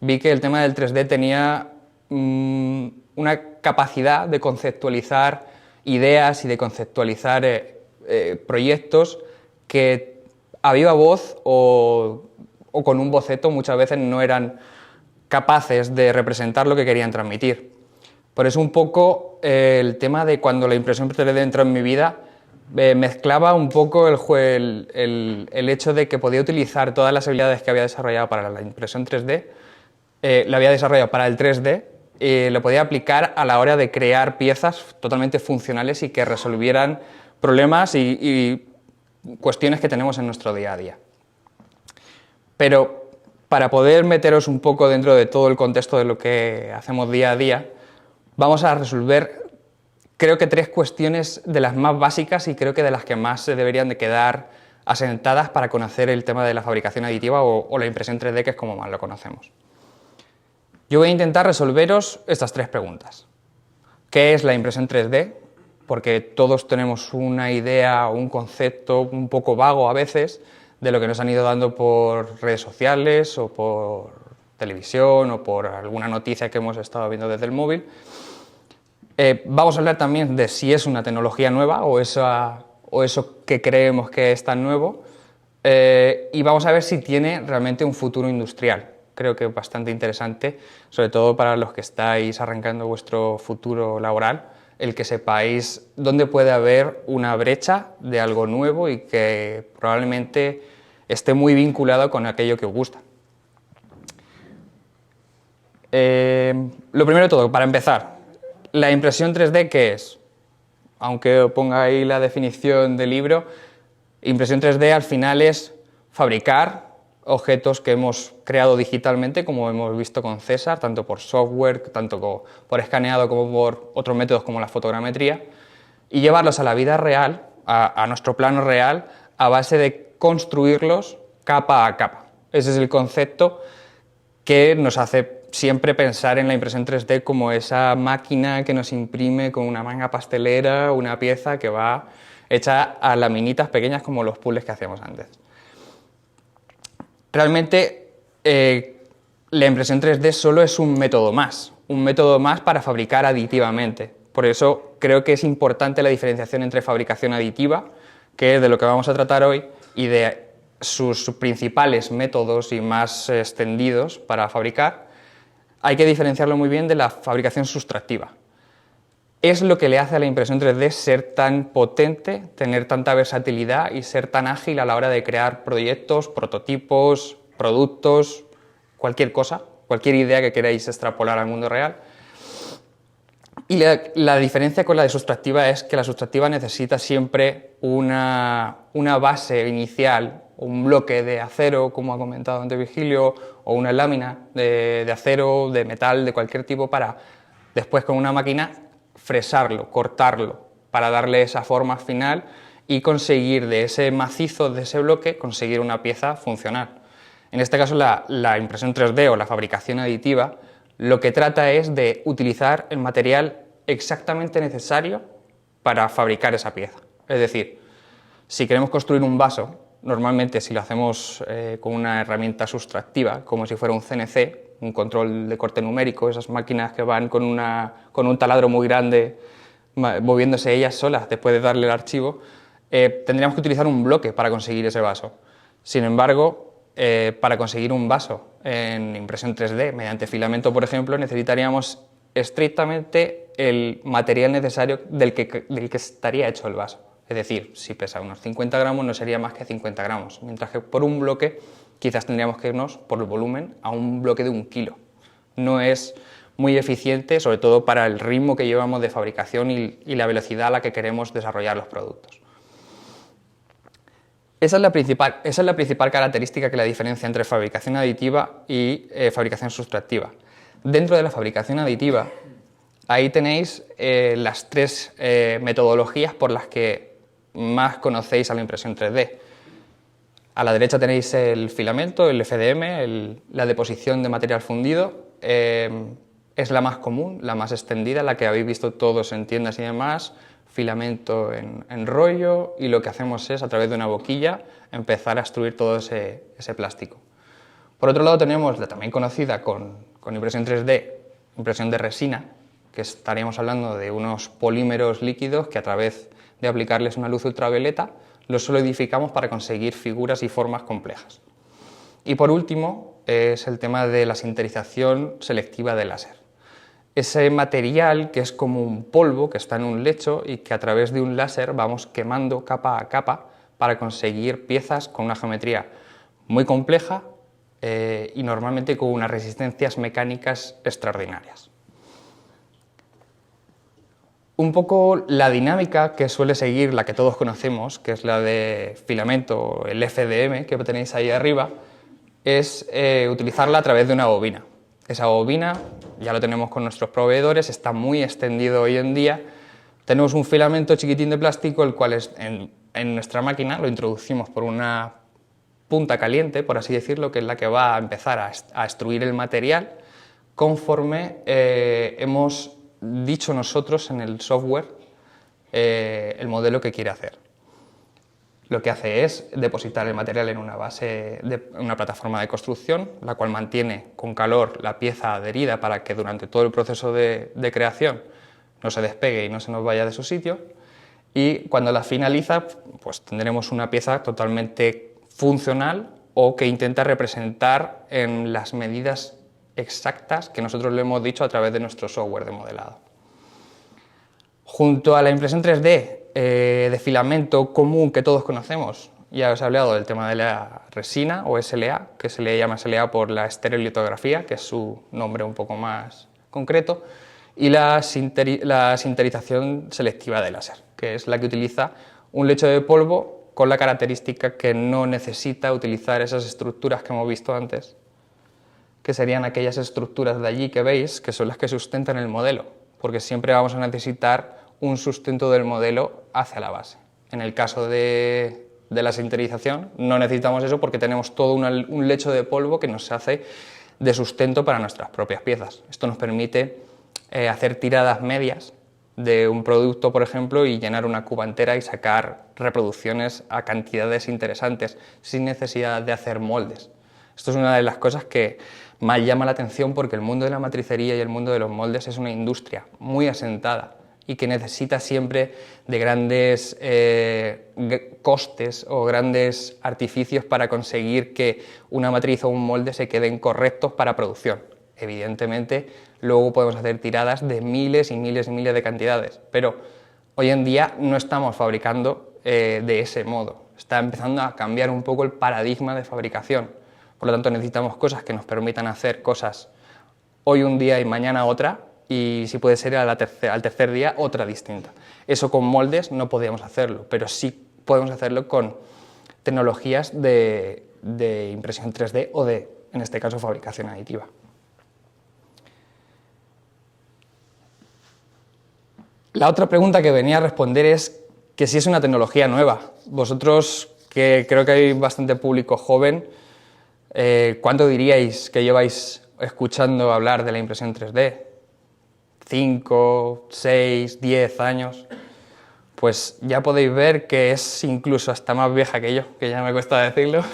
vi que el tema del 3D tenía una capacidad de conceptualizar ideas y de conceptualizar proyectos que a viva voz o con un boceto muchas veces no eran capaces de representar lo que querían transmitir. Por eso un poco el tema de cuando la impresión 3D entró en mi vida, mezclaba un poco el hecho de que podía utilizar todas las habilidades que había desarrollado para la impresión 3D, la había desarrollado para el 3D, y lo podía aplicar a la hora de crear piezas totalmente funcionales y que resolvieran problemas y cuestiones que tenemos en nuestro día a día. Pero para poder meteros un poco dentro de todo el contexto de lo que hacemos día a día, vamos a resolver, creo que 3 cuestiones de las más básicas y creo que de las que más se deberían de quedar asentadas para conocer el tema de la fabricación aditiva o la impresión 3D, que es como más lo conocemos. Yo voy a intentar resolveros estas 3 preguntas. ¿Qué es la impresión 3D? Porque todos tenemos una idea o un concepto un poco vago a veces de lo que nos han ido dando por redes sociales o por televisión o por alguna noticia que hemos estado viendo desde el móvil. Vamos a hablar también de si es una tecnología nueva o eso que creemos que es tan nuevo, y vamos a ver si tiene realmente un futuro industrial. Creo que es bastante interesante, sobre todo para los que estáis arrancando vuestro futuro laboral, el que sepáis dónde puede haber una brecha de algo nuevo y que probablemente esté muy vinculado con aquello que os gusta. Lo primero de todo, para empezar, la impresión 3D, ¿qué es? Aunque ponga ahí la definición del libro, impresión 3D al final es fabricar objetos que hemos creado digitalmente, como hemos visto con César, tanto por software, tanto por escaneado como por otros métodos como la fotogrametría, y llevarlos a la vida real, a nuestro plano real, a base de construirlos capa a capa. Ese es el concepto que nos hace siempre pensar en la impresión 3D como esa máquina que nos imprime con una manga pastelera una pieza que va hecha a laminitas pequeñas como los puzzles que hacíamos antes. Realmente la impresión 3D solo es un método más para fabricar aditivamente. Por eso creo que es importante la diferenciación entre fabricación aditiva, que es de lo que vamos a tratar hoy, y de sus principales métodos y más extendidos para fabricar. Hay que diferenciarlo muy bien de la fabricación sustractiva. Es lo que le hace a la impresión 3D ser tan potente, tener tanta versatilidad y ser tan ágil a la hora de crear proyectos, prototipos, productos, cualquier cosa, cualquier idea que queráis extrapolar al mundo real. Y la diferencia con la de sustractiva es que la sustractiva necesita siempre una base inicial, un bloque de acero, como ha comentado antes Virgilio, o una lámina de acero, de metal, de cualquier tipo, para después con una máquina fresarlo, cortarlo, para darle esa forma final y conseguir de ese macizo, de ese bloque, conseguir una pieza funcional. En este caso la impresión 3D o la fabricación aditiva lo que trata es de utilizar el material exactamente necesario para fabricar esa pieza. Es decir, si queremos construir un vaso, normalmente si lo hacemos con una herramienta sustractiva, como si fuera un CNC, un control de corte numérico, esas máquinas que van con un taladro muy grande, moviéndose ellas solas después de darle el archivo, tendríamos que utilizar un bloque para conseguir ese vaso. Sin embargo, para conseguir un vaso en impresión 3D mediante filamento, por ejemplo, necesitaríamos estrictamente el material necesario del que estaría hecho el vaso. Es decir, si pesa unos 50 gramos no sería más que 50 gramos, mientras que por un bloque quizás tendríamos que irnos por el volumen a un bloque de 1 kilo. No es muy eficiente, sobre todo para el ritmo que llevamos de fabricación y la velocidad a la que queremos desarrollar los productos. Esa es la principal característica que la diferencia entre fabricación aditiva y fabricación sustractiva. Dentro de la fabricación aditiva, ahí tenéis las 3 metodologías por las que más conocéis a la impresión 3D. A la derecha tenéis el filamento, el FDM, la deposición de material fundido. Es la más común, la más extendida, la que habéis visto todos en tiendas y demás. Filamento en rollo, y lo que hacemos es, a través de una boquilla, empezar a extruir todo ese plástico. Por otro lado tenemos la también conocida con impresión 3D, impresión de resina, que estaríamos hablando de unos polímeros líquidos que a través de aplicarles una luz ultravioleta los solidificamos para conseguir figuras y formas complejas. Y por último es el tema de la sinterización selectiva de láser. Ese material que es como un polvo que está en un lecho y que a través de un láser vamos quemando capa a capa para conseguir piezas con una geometría muy compleja y normalmente con unas resistencias mecánicas extraordinarias. Un poco la dinámica que suele seguir, la que todos conocemos, que es la de filamento, el FDM que tenéis ahí arriba, es utilizarla a través de una bobina. Esa bobina ya lo tenemos con nuestros proveedores, está muy extendido hoy en día. Tenemos un filamento chiquitín de plástico, el cual en nuestra máquina lo introducimos por una punta caliente, por así decirlo, que es la que va a empezar a extruir el material conforme hemos dicho nosotros en el software el modelo que quiere hacer. Lo que hace es depositar el material en una plataforma de construcción, la cual mantiene con calor la pieza adherida para que durante todo el proceso de creación no se despegue y no se nos vaya de su sitio, y cuando la finaliza pues tendremos una pieza totalmente funcional o que intenta representar en las medidas exactas que nosotros le hemos dicho a través de nuestro software de modelado. Junto a la impresión 3D de filamento común que todos conocemos, ya os he hablado del tema de la resina o SLA, que se le llama SLA por la estereolitografía, que es su nombre un poco más concreto, y la sinterización selectiva de láser, que es la que utiliza un lecho de polvo con la característica que no necesita utilizar esas estructuras que hemos visto antes, que serían aquellas estructuras de allí que veis, que son las que sustentan el modelo, porque siempre vamos a necesitar un sustento del modelo hacia la base. En el caso de la sinterización no necesitamos eso porque tenemos todo un lecho de polvo que nos hace de sustento para nuestras propias piezas. Esto nos permite hacer tiradas medias de un producto, por ejemplo, y llenar una cuba entera y sacar reproducciones a cantidades interesantes sin necesidad de hacer moldes. Esto es una de las cosas que más llama la atención porque el mundo de la matricería y el mundo de los moldes es una industria muy asentada y que necesita siempre de grandes costes o grandes artificios para conseguir que una matriz o un molde se queden correctos para producción. Evidentemente, luego podemos hacer tiradas de miles y miles y miles de cantidades, pero hoy en día no estamos fabricando de ese modo. Está empezando a cambiar un poco el paradigma de fabricación. Por lo tanto, necesitamos cosas que nos permitan hacer cosas hoy un día y mañana otra, y si puede ser al tercer día otra distinta. Eso con moldes no podíamos hacerlo, pero sí podemos hacerlo con tecnologías de impresión 3D o de, en este caso, fabricación aditiva. La otra pregunta que venía a responder es que si es una tecnología nueva. Vosotros, que creo que hay bastante público joven, ¿cuánto diríais que lleváis escuchando hablar de la impresión 3D? ¿5, 6, 10 años? Pues ya podéis ver que es incluso hasta más vieja que yo, que ya me cuesta decirlo.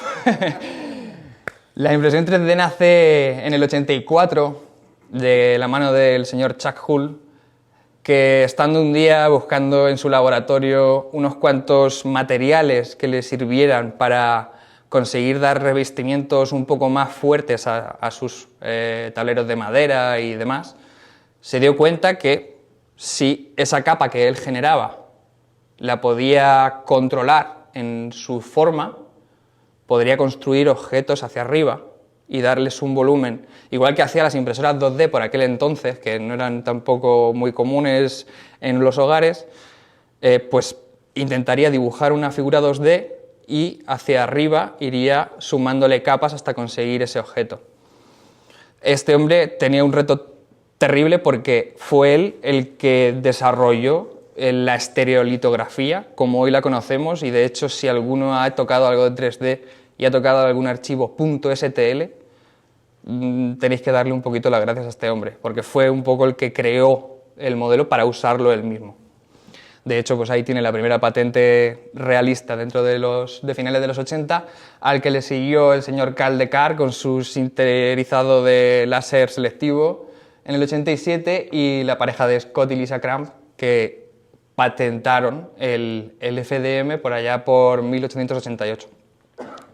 La impresión 3D nace en el 84 de la mano del señor Chuck Hull que estando un día buscando en su laboratorio unos cuantos materiales que le sirvieran para conseguir dar revestimientos un poco más fuertes a sus tableros de madera y demás, se dio cuenta que si esa capa que él generaba la podía controlar en su forma, podría construir objetos hacia arriba y darles un volumen, igual que hacía las impresoras 2D por aquel entonces, que no eran tampoco muy comunes en los hogares, pues intentaría dibujar una figura 2D y hacia arriba iría sumándole capas hasta conseguir ese objeto. Este hombre tenía un reto terrible porque fue él el que desarrolló la estereolitografía como hoy la conocemos, y de hecho si alguno ha tocado algo de 3D y ha tocado algún archivo .stl, tenéis que darle un poquito las gracias a este hombre, porque fue un poco el que creó el modelo para usarlo él mismo. De hecho, pues ahí tiene la primera patente realista dentro de finales de los 80, al que le siguió el señor Carl Descartes con su sinterizado de láser selectivo en el 87, y la pareja de Scott y Lisa Cramp, que patentaron el FDM por allá por 1888.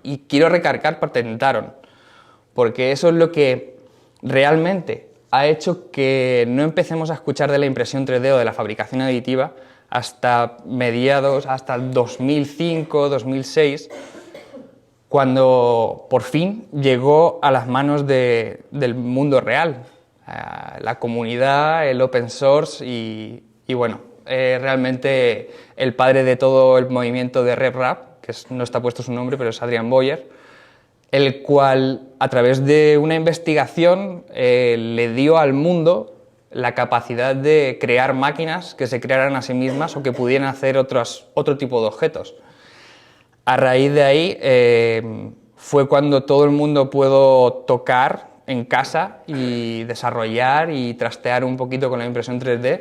Y quiero recargar patentaron, porque eso es lo que realmente ha hecho que no empecemos a escuchar de la impresión 3D o de la fabricación aditiva hasta mediados, hasta el 2005, 2006, cuando por fin llegó a las manos del mundo real, la comunidad, el open source y bueno, realmente el padre de todo el movimiento de RevRap, que no está puesto su nombre, pero es Adrian Boyer, el cual a través de una investigación le dio al mundo la capacidad de crear máquinas que se crearan a sí mismas o que pudieran hacer otro tipo de objetos. A raíz de ahí fue cuando todo el mundo pudo tocar en casa y desarrollar y trastear un poquito con la impresión 3D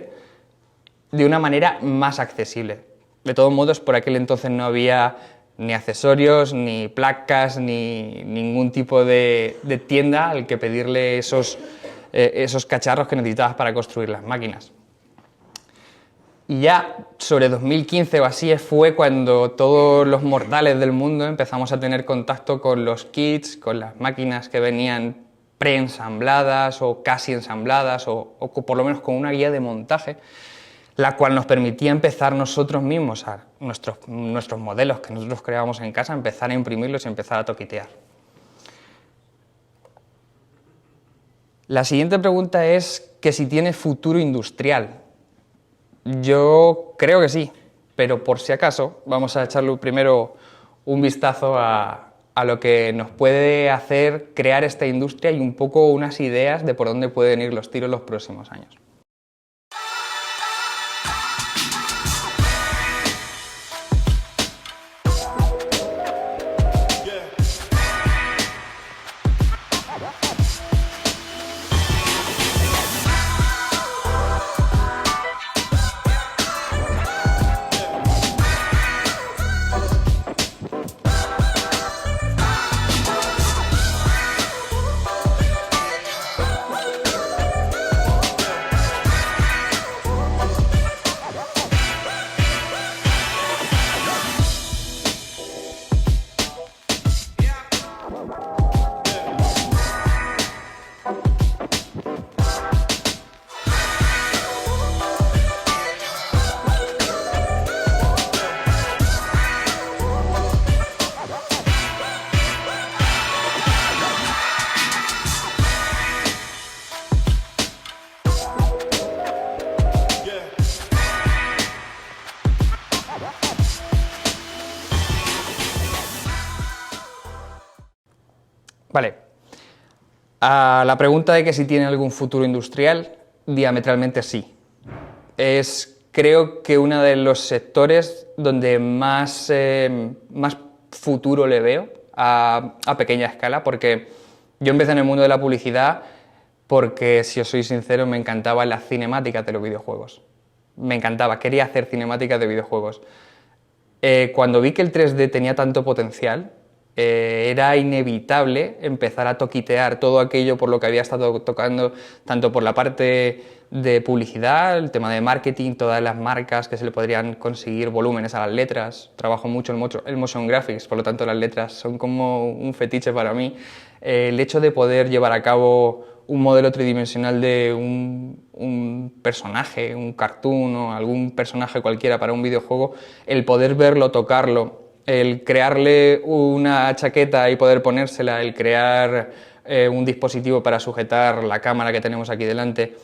de una manera más accesible. De todos modos, por aquel entonces no había ni accesorios, ni placas, ni ningún tipo de tienda al que pedirle esos cacharros que necesitabas para construir las máquinas. Y ya sobre 2015 o así fue cuando todos los mortales del mundo empezamos a tener contacto con los kits, con las máquinas que venían preensambladas o casi ensambladas o por lo menos con una guía de montaje, la cual nos permitía empezar nosotros mismos, a nuestros modelos que nosotros creábamos en casa, empezar a imprimirlos y empezar a toquitear. La siguiente pregunta es que si tiene futuro industrial. Yo creo que sí, pero por si acaso vamos a echarle primero un vistazo a lo que nos puede hacer crear esta industria y un poco unas ideas de por dónde pueden ir los tiros los próximos años. Vale, a la pregunta de que si tiene algún futuro industrial, diametralmente sí. Es, creo que uno de los sectores donde más futuro le veo a pequeña escala, porque yo empecé en el mundo de la publicidad porque, si os soy sincero, me encantaban las cinemáticas de los videojuegos. Me encantaba, quería hacer cinemáticas de videojuegos. Cuando vi que el 3D tenía tanto potencial, Era inevitable empezar a toquitear todo aquello por lo que había estado tocando, tanto por la parte de publicidad, el tema de marketing, todas las marcas que se le podrían conseguir volúmenes a las letras. Trabajo mucho el motion graphics, por lo tanto las letras son como un fetiche para mí. El hecho de poder llevar a cabo un modelo tridimensional de un personaje, un cartoon o algún personaje cualquiera para un videojuego, el poder verlo, tocarlo, el crearle una chaqueta y poder ponérsela, el crear un dispositivo para sujetar la cámara que tenemos aquí delante,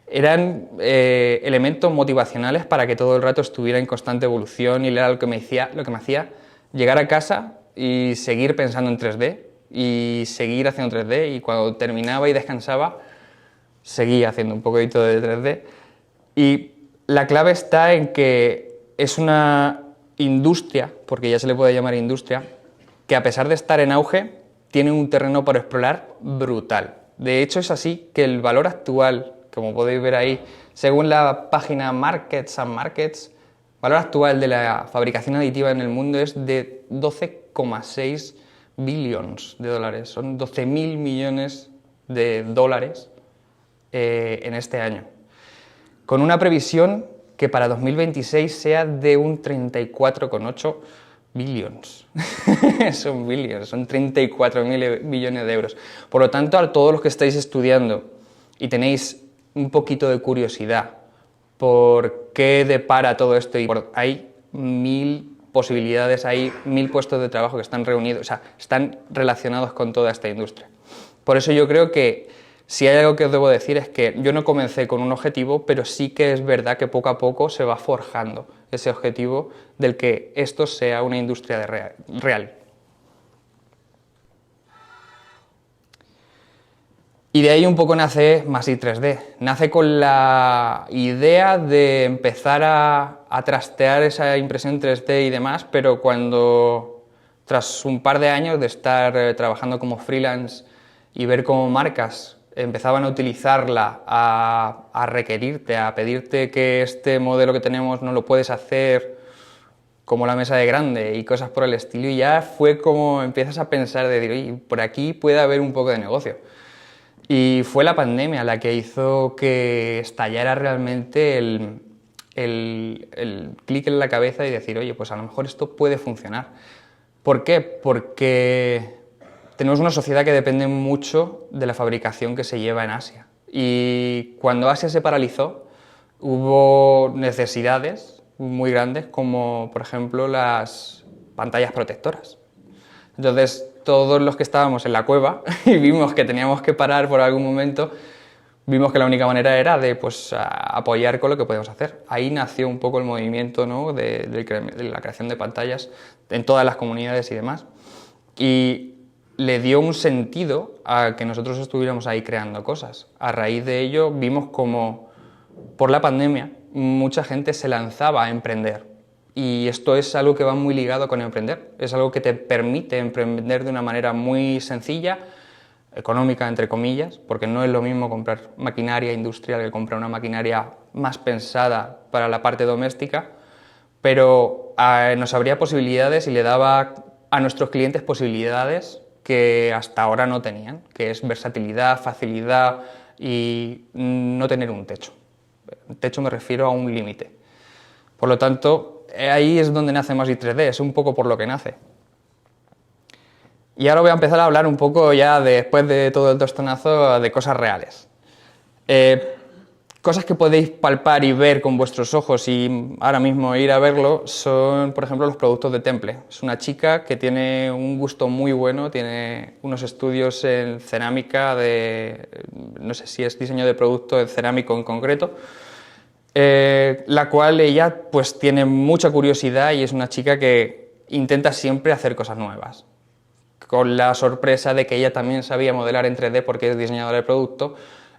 eran elementos motivacionales para que todo el rato estuviera en constante evolución, y era lo que me hacía llegar a casa y seguir pensando en 3D y seguir haciendo 3D, y cuando terminaba y descansaba seguía haciendo un poquito de 3D. Y la clave está en que es una industria, porque ya se le puede llamar industria, que a pesar de estar en auge, tiene un terreno por explorar brutal. De hecho, es así que el valor actual, como podéis ver ahí, según la página Markets and Markets, el valor actual de la fabricación aditiva en el mundo es de 12,6 billones de dólares. Son 12.000 millones de dólares en este año, con una previsión que para 2026 sea de un 34,8 billones. Son billones, son 34.000 billones de euros. Por lo tanto, a todos los que estáis estudiando y tenéis un poquito de curiosidad por qué depara todo esto, y hay 1.000 posibilidades, hay 1.000 puestos de trabajo que están reunidos, o sea, están relacionados con toda esta industria. Por eso yo creo que si hay algo que os debo decir es que yo no comencé con un objetivo, pero sí que es verdad que poco a poco se va forjando ese objetivo del que esto sea una industria real. Y de ahí un poco nace Masiv 3D. Nace con la idea de empezar a trastear esa impresión 3D y demás, pero cuando, tras un par de años de estar trabajando como freelance y ver cómo marcas empezaban a utilizarla, a requerirte, a pedirte que este modelo que tenemos no lo puedes hacer como la mesa de grande y cosas por el estilo, y ya fue como empiezas a pensar de decir, oye, por aquí puede haber un poco de negocio. Y fue la pandemia la que hizo que estallara realmente el clic en la cabeza y decir, oye, pues a lo mejor esto puede funcionar. ¿Por qué? Porque tenemos una sociedad que depende mucho de la fabricación que se lleva en Asia. Y cuando Asia se paralizó, hubo necesidades muy grandes, como por ejemplo las pantallas protectoras. Entonces, todos los que estábamos en la cueva y vimos que teníamos que parar por algún momento, vimos que la única manera era de apoyar con lo que podíamos hacer. Ahí nació un poco el movimiento, ¿no?, de la creación de pantallas en todas las comunidades y demás. Y le dio un sentido a que nosotros estuviéramos ahí creando cosas. A raíz de ello vimos como por la pandemia mucha gente se lanzaba a emprender. Y esto es algo que va muy ligado con emprender. Es algo que te permite emprender de una manera muy sencilla, económica entre comillas, porque no es lo mismo comprar maquinaria industrial que comprar una maquinaria más pensada para la parte doméstica, pero nos abría posibilidades y le daba a nuestros clientes posibilidades que hasta ahora no tenían, que es versatilidad, facilidad y no tener un techo. Techo me refiero a un límite. Por lo tanto, ahí es donde nace Masiv 3D, es un poco por lo que nace. Y ahora voy a empezar a hablar un poco ya, después de todo el tostonazo, de cosas reales. Cosas que podéis palpar y ver con vuestros ojos y ahora mismo ir a verlo son, por ejemplo, los productos de Temple. Es una chica que tiene un gusto muy bueno, tiene unos estudios en cerámica, no sé si es diseño de producto en cerámico en concreto, la cual ella pues tiene mucha curiosidad y es una chica que intenta siempre hacer cosas nuevas, con la sorpresa de que ella también sabía modelar en 3D porque es diseñadora de producto.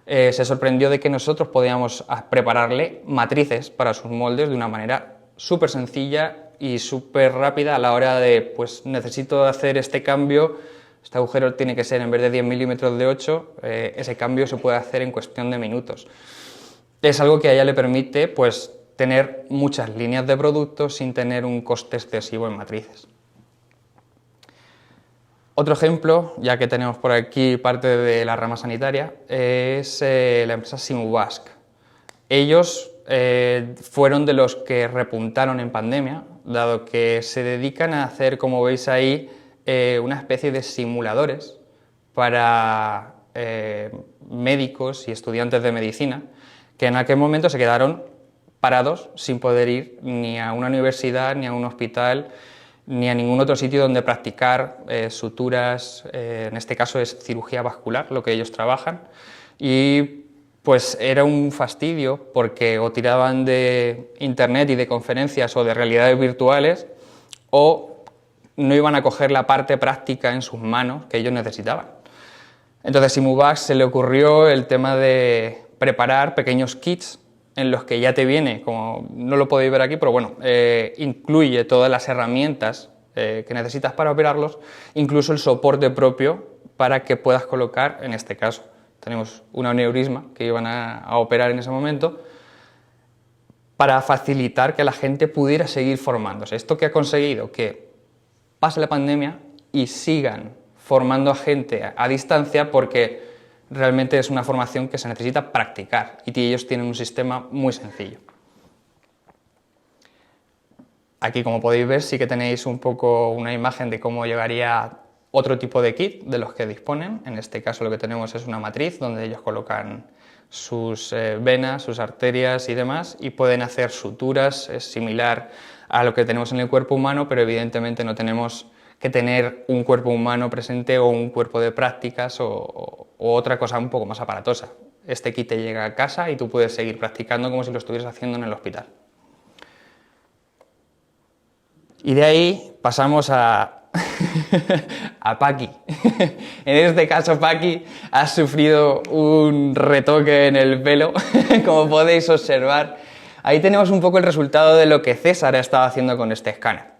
Se sorprendió de que nosotros podíamos prepararle matrices para sus moldes de una manera súper sencilla y súper rápida a la hora de, pues necesito hacer este cambio, este agujero tiene que ser en vez de 10 milímetros de 8, ese cambio se puede hacer en cuestión de minutos. Es algo que a ella le permite pues tener muchas líneas de productos sin tener un coste excesivo en matrices. Otro ejemplo, ya que tenemos por aquí parte de la rama sanitaria, es la empresa Simubask. Ellos fueron de los que repuntaron en pandemia, dado que se dedican a hacer, como veis ahí, una especie de simuladores para médicos y estudiantes de medicina, que en aquel momento se quedaron parados sin poder ir ni a una universidad, ni a un hospital, ni a ningún otro sitio donde practicar suturas, en este caso es cirugía vascular, lo que ellos trabajan, y pues era un fastidio porque o tiraban de internet y de conferencias o de realidades virtuales o no iban a coger la parte práctica en sus manos que ellos necesitaban. Entonces a Simubask se le ocurrió el tema de preparar pequeños kits en los que ya te viene, como no lo podéis ver aquí, pero bueno, incluye todas las herramientas que necesitas para operarlos, incluso el soporte propio para que puedas colocar, en este caso, tenemos un aneurisma que iban a operar en ese momento, para facilitar que la gente pudiera seguir formándose. Esto que ha conseguido que pase la pandemia y sigan formando a gente a distancia porque realmente es una formación que se necesita practicar y ellos tienen un sistema muy sencillo. Aquí, como podéis ver, sí que tenéis un poco una imagen de cómo llegaría otro tipo de kit de los que disponen. En este caso lo que tenemos es una matriz donde ellos colocan sus venas, sus arterias y demás y pueden hacer suturas. Es similar a lo que tenemos en el cuerpo humano, pero evidentemente no tenemos que tener un cuerpo humano presente o un cuerpo de prácticas o otra cosa un poco más aparatosa. Este kit te llega a casa y tú puedes seguir practicando como si lo estuvieras haciendo en el hospital. Y de ahí pasamos a Paqui. En este caso Paqui ha sufrido un retoque en el pelo, como podéis observar. Ahí tenemos un poco el resultado de lo que César ha estado haciendo con este escáner.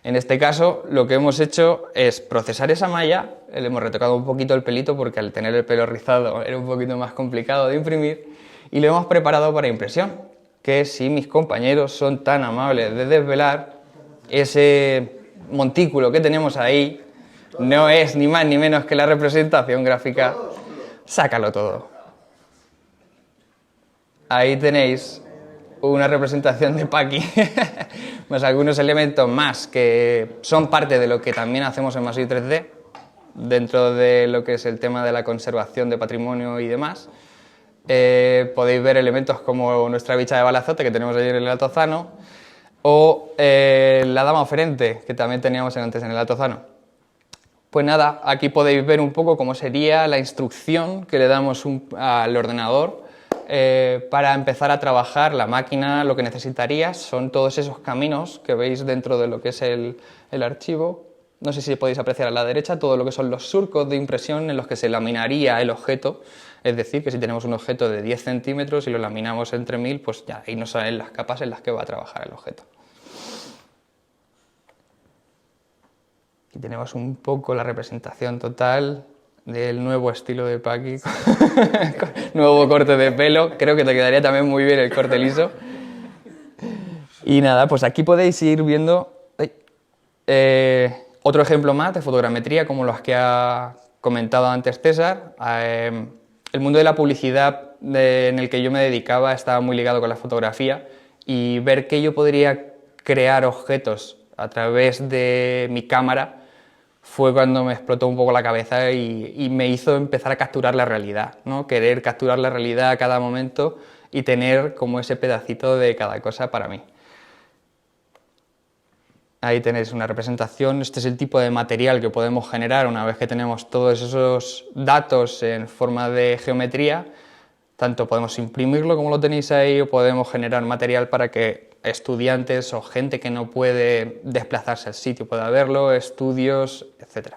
En este caso lo que hemos hecho es procesar esa malla, le hemos retocado un poquito el pelito porque al tener el pelo rizado era un poquito más complicado de imprimir y lo hemos preparado para impresión, que si mis compañeros son tan amables de desvelar, ese montículo que tenemos ahí no es ni más ni menos que la representación gráfica. Sácalo todo. Ahí tenéis una representación de Paqui, más algunos elementos más que son parte de lo que también hacemos en Masoi 3D, dentro de lo que es el tema de la conservación de patrimonio y demás. Podéis ver elementos como nuestra bicha de Balazote que tenemos ayer en el Altozano, o la dama oferente que también teníamos antes en el Altozano. Pues nada, aquí podéis ver un poco cómo sería la instrucción que le damos al ordenador para empezar a trabajar la máquina. Lo que necesitarías son todos esos caminos que veis dentro de lo que es el archivo. No sé si podéis apreciar a la derecha todo lo que son los surcos de impresión en los que se laminaría el objeto. Es decir, que si tenemos un objeto de 10 centímetros y lo laminamos entre 1000, pues ya ahí nos salen las capas en las que va a trabajar el objeto. Aquí tenemos un poco la representación total del nuevo estilo de Paqui, nuevo corte de pelo. Creo que te quedaría también muy bien el corte liso. Y nada, pues aquí podéis ir viendo otro ejemplo más de fotogrametría, como los que ha comentado antes César. El mundo de la publicidad en el que yo me dedicaba estaba muy ligado con la fotografía y ver que yo podría crear objetos a través de mi cámara fue cuando me explotó un poco la cabeza y me hizo empezar a capturar la realidad, ¿no? Querer capturar la realidad a cada momento y tener como ese pedacito de cada cosa para mí. Ahí tenéis una representación. Este es el tipo de material que podemos generar una vez que tenemos todos esos datos en forma de geometría. Tanto podemos imprimirlo como lo tenéis ahí o podemos generar material para que estudiantes o gente que no puede desplazarse al sitio pueda verlo, estudios, etc.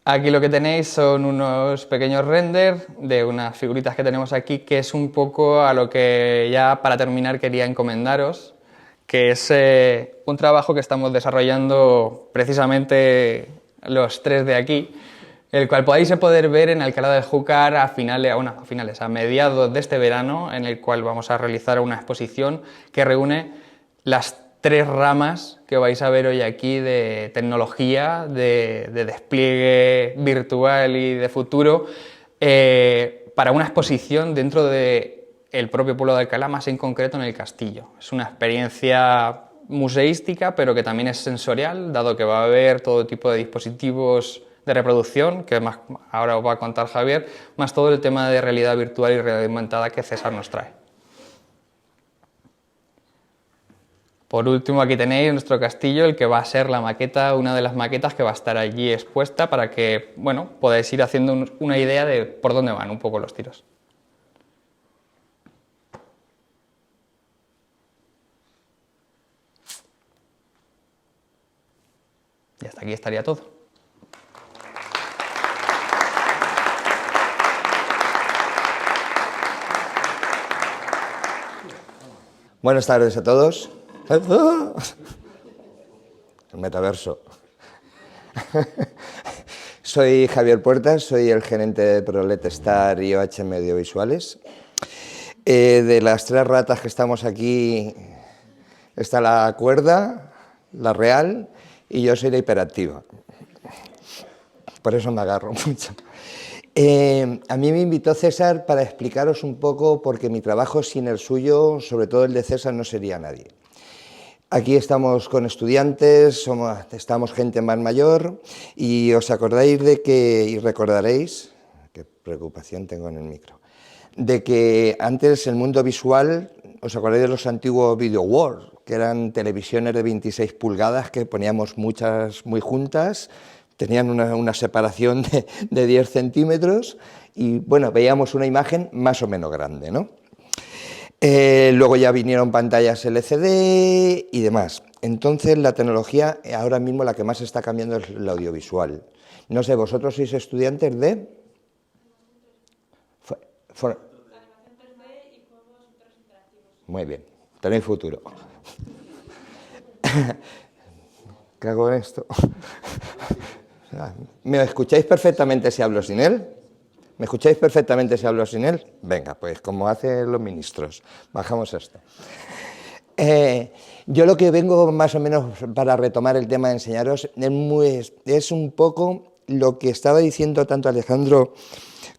Aquí lo que tenéis son unos pequeños renders de unas figuritas que tenemos aquí, que es un poco a lo que ya para terminar quería encomendaros, que es un trabajo que estamos desarrollando precisamente los tres de aquí, el cual podéis poder ver en Alcalá de Júcar a mediados de este verano, en el cual vamos a realizar una exposición que reúne las 3 ramas que vais a ver hoy aquí de tecnología, de despliegue virtual y de futuro, para una exposición dentro del propio pueblo de Alcalá, más en concreto en el castillo. Es una experiencia museística, pero que también es sensorial, dado que va a haber todo tipo de dispositivos de reproducción, que más ahora os va a contar Javier, más todo el tema de realidad virtual y realidad aumentada que César nos trae. Por último, aquí tenéis nuestro castillo, el que va a ser la maqueta, una de las maquetas que va a estar allí expuesta para que, bueno, podáis ir haciendo una idea de por dónde van un poco los tiros. Y hasta aquí estaría todo. Buenas tardes a todos. El metaverso. Soy Javier Puertas, soy el gerente de Prolet Star y OHM Audiovisuales. De las 3 ratas que estamos aquí está la cuerda, la real, y yo soy la hiperactiva. Por eso me agarro mucho. A mí me invitó César para explicaros un poco, porque mi trabajo sin el suyo, sobre todo el de César, no sería nadie. Aquí estamos con estudiantes, estamos gente más mayor, y os acordáis de que, y recordaréis, qué preocupación tengo en el micro, de que antes el mundo visual, os acordáis de los antiguos Video World, que eran televisiones de 26 pulgadas que poníamos muchas muy juntas, tenían una separación de 10 centímetros y, bueno, veíamos una imagen más o menos grande, ¿no? Luego ya vinieron pantallas LCD y demás. Entonces, la tecnología, ahora mismo la que más está cambiando es el audiovisual. No sé, ¿vosotros sois estudiantes de...? Muy bien, tenéis futuro. ¿Qué hago con esto? ¿Me escucháis perfectamente si hablo sin él? ¿Me escucháis perfectamente si hablo sin él? Venga, pues como hacen los ministros, bajamos esto. Yo lo que vengo más o menos para retomar el tema de enseñaros es un poco lo que estaba diciendo tanto Alejandro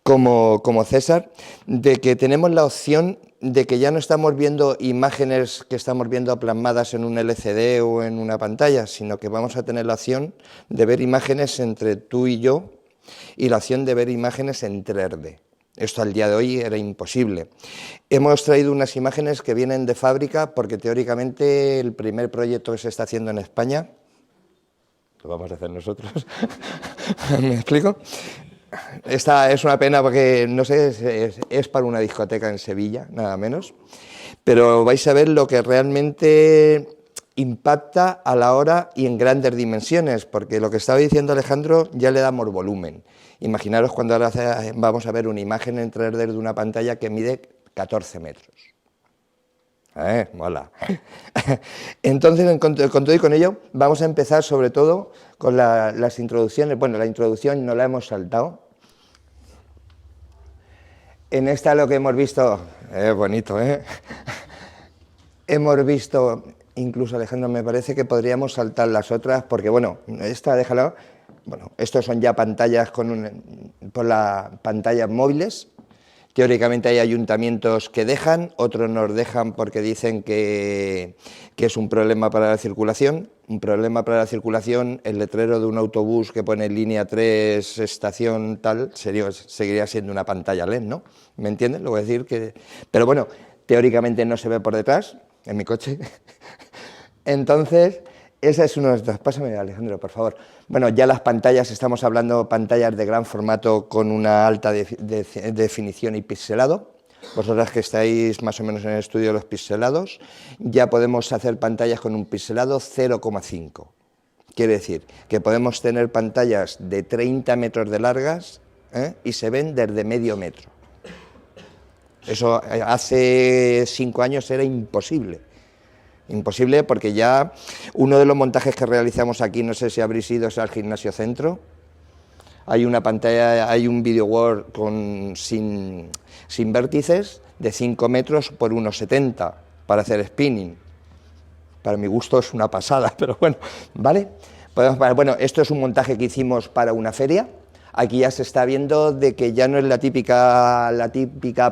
como César, de que tenemos la opción de que ya no estamos viendo imágenes que estamos viendo plasmadas en un LCD o en una pantalla, sino que vamos a tener la opción de ver imágenes entre tú y yo, y la opción de ver imágenes en 3D. Esto al día de hoy era imposible. Hemos traído unas imágenes que vienen de fábrica porque teóricamente el primer proyecto que se está haciendo en España, lo vamos a hacer nosotros, ¿me explico? Esta es una pena porque, no sé, es para una discoteca en Sevilla, nada menos, pero vais a ver lo que realmente impacta a la hora y en grandes dimensiones, porque lo que estaba diciendo Alejandro ya le damos volumen. Imaginaros cuando ahora vamos a ver una imagen en 3D de una pantalla que mide 14 metros. Mola. Entonces, con todo y con ello, vamos a empezar sobre todo con las introducciones. Bueno, la introducción no la hemos saltado. En esta lo que hemos visto, bonito, hemos visto, incluso Alejandro, me parece que podríamos saltar las otras, porque bueno, esta déjala, bueno, estos son ya pantallas por las pantallas móviles. Teóricamente hay ayuntamientos que dejan, otros nos dejan porque dicen que es un problema para la circulación. Un problema para la circulación, el letrero de un autobús que pone línea 3, estación tal, seguiría siendo una pantalla LED, ¿no? ¿Me entiendes? Lo voy a decir que... Pero bueno, teóricamente no se ve por detrás, en mi coche. Entonces, esa es una de las... Pásame, Alejandro, por favor. Bueno, ya las pantallas, estamos hablando de pantallas de gran formato con una alta definición y pixelado. Vosotras que estáis más o menos en el estudio de los pixelados, ya podemos hacer pantallas con un pixelado 0,5. Quiere decir que podemos tener pantallas de 30 metros de largas y se ven desde medio metro. Eso hace 5 años era imposible. Imposible porque ya uno de los montajes que realizamos aquí, no sé si habréis ido, es al Gimnasio Centro. Hay una pantalla, hay un video wall sin vértices de 5 metros por 1,70 para hacer spinning. para mi gusto es una pasada, pero bueno, ¿vale? Bueno, esto es un montaje que hicimos para una feria. Aquí ya se está viendo de que ya no es la típica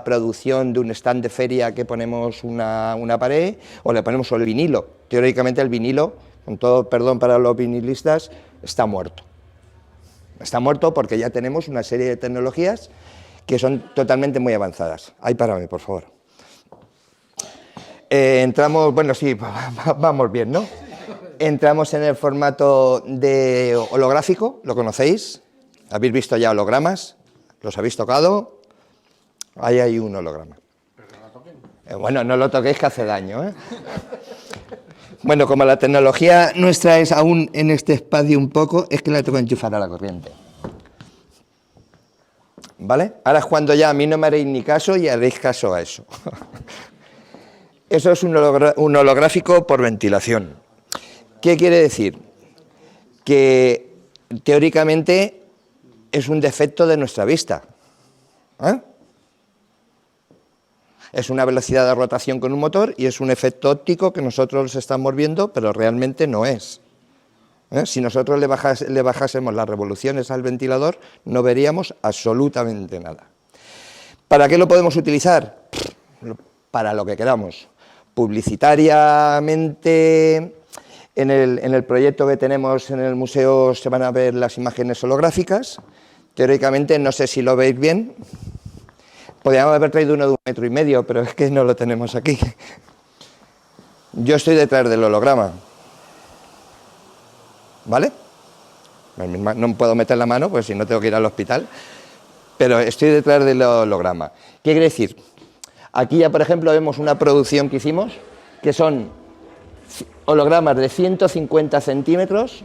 producción de un stand de feria que ponemos una pared o le ponemos el vinilo. Teóricamente el vinilo, con todo perdón para los vinilistas, está muerto. Está muerto porque ya tenemos una serie de tecnologías que son totalmente muy avanzadas. Ahí párame, por favor. Entramos, bueno, sí, vamos bien, ¿no? Entramos en el formato de holográfico, ¿lo conocéis? ¿Habéis visto ya hologramas? ¿Los habéis tocado? Ahí hay un holograma. Bueno, no lo toquéis que hace daño, ¿eh? Bueno, como la tecnología nuestra es aún en este espacio un poco, es que la tengo que enchufar a la corriente. ¿Vale? Ahora es cuando ya a mí no me haréis ni caso y haréis caso a eso. Eso es un holográfico por ventilación. ¿Qué quiere decir? Que teóricamente es un defecto de nuestra vista. Es una velocidad de rotación con un motor y es un efecto óptico que nosotros estamos viendo, pero realmente no es. Si nosotros le bajásemos las revoluciones al ventilador, no veríamos absolutamente nada. ¿Para qué lo podemos utilizar? Para lo que queramos. Publicitariamente, en el proyecto que tenemos en el museo se van a ver las imágenes holográficas. Teóricamente, no sé si lo veis bien. Podríamos haber traído uno de 1,5 metros, pero es que no lo tenemos aquí. Yo estoy detrás del holograma. ¿Vale? No puedo meter la mano, pues si no tengo que ir al hospital. Pero estoy detrás del holograma. ¿Qué quiere decir? Aquí ya, por ejemplo, vemos una producción que hicimos, que son hologramas de 150 centímetros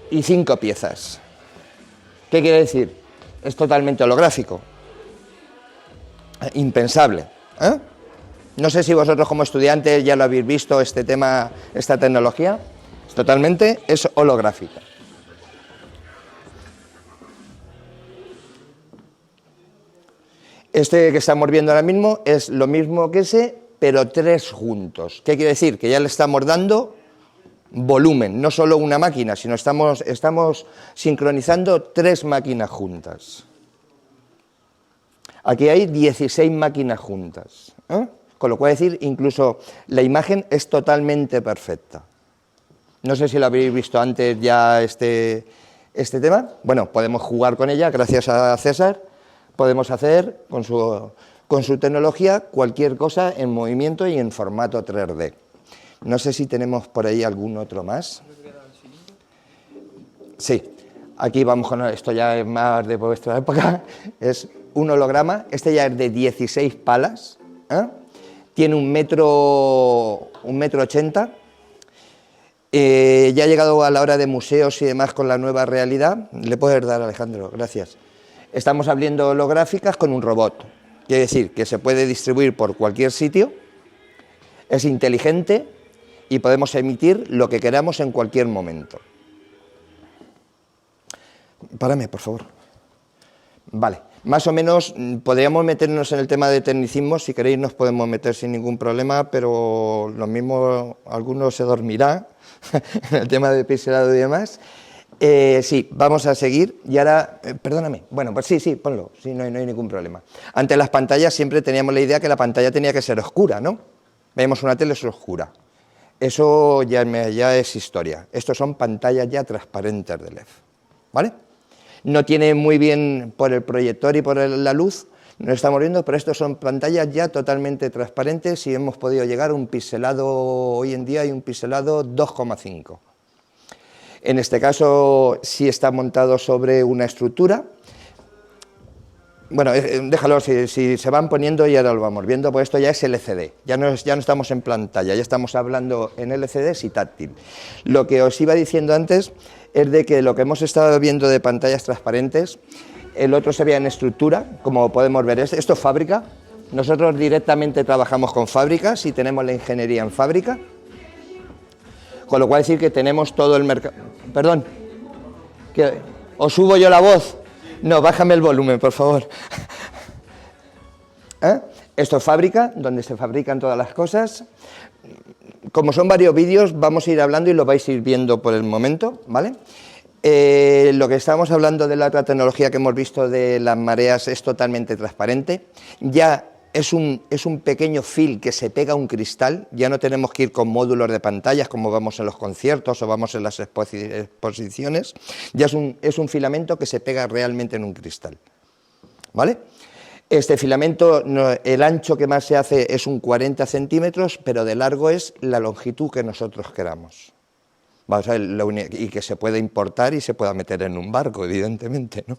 y 5 piezas. ¿Qué quiere decir? Es totalmente holográfico. Impensable. No sé si vosotros como estudiantes ya lo habéis visto, este tema, esta tecnología. Es holográfica. Este que estamos viendo ahora mismo es lo mismo que ese, pero 3 juntos. ¿Qué quiere decir? Que ya le estamos dando volumen, no solo una máquina, sino estamos sincronizando 3 máquinas juntas. Aquí hay 16 máquinas juntas, con lo cual decir, incluso la imagen es totalmente perfecta. No sé si lo habéis visto antes ya este tema. Bueno, podemos jugar con ella, gracias a César. Podemos hacer con su tecnología cualquier cosa en movimiento y en formato 3D. No sé si tenemos por ahí algún otro más. Sí, aquí vamos con esto, ya es más de vuestra época. Es un holograma, este ya es de 16 palas, tiene 1,80 m. Ya ha llegado a la hora de museos y demás con la nueva realidad. Le puedes dar, Alejandro, gracias. Estamos abriendo holográficas con un robot. Quiere decir que se puede distribuir por cualquier sitio, es inteligente y podemos emitir lo que queramos en cualquier momento. Párame, por favor. Vale, más o menos podríamos meternos en el tema de tecnicismos, si queréis nos podemos meter sin ningún problema, pero lo mismo algunos se dormirá en el tema de pixelado y demás. Sí, vamos a seguir y ahora, perdóname, bueno, pues sí, ponlo, sí, no hay ningún problema. Ante las pantallas siempre teníamos la idea que la pantalla tenía que ser oscura, ¿no? Vemos una tele, es oscura. Eso ya es historia. Estos son pantallas ya transparentes de LED, ¿vale? No tiene muy bien por el proyector y por la luz, no estamos viendo, pero estos son pantallas ya totalmente transparentes y hemos podido llegar a un pixelado, hoy en día hay un pixelado 2,5. En este caso sí está montado sobre una estructura. Bueno, déjalo, si se van poniendo y ahora lo vamos viendo, pues esto ya es LCD, ya no estamos en pantalla, ya estamos hablando en LCDs y táctil. Lo que os iba diciendo antes es de que lo que hemos estado viendo de pantallas transparentes, el otro se veía en estructura, como podemos ver, esto es fábrica. Nosotros directamente trabajamos con fábricas y tenemos la ingeniería en fábrica. Con lo cual decir que tenemos todo el mercado. Perdón, que os subo yo la voz. No, bájame el volumen, por favor. Esto es fábrica, donde se fabrican todas las cosas. como son varios vídeos, vamos a ir hablando y lo vais a ir viendo por el momento, ¿vale? Lo que estábamos hablando de la otra tecnología que hemos visto de las mareas es totalmente transparente, ya es un pequeño fil que se pega a un cristal, ya no tenemos que ir con módulos de pantallas como vamos en los conciertos o vamos en las exposiciones, ya es un filamento que se pega realmente en un cristal, ¿vale? Este filamento, el ancho que más se hace es un 40 centímetros, pero de largo es la longitud que nosotros queramos. Vamos a ver, y que se puede importar y se pueda meter en un barco, evidentemente, ¿no?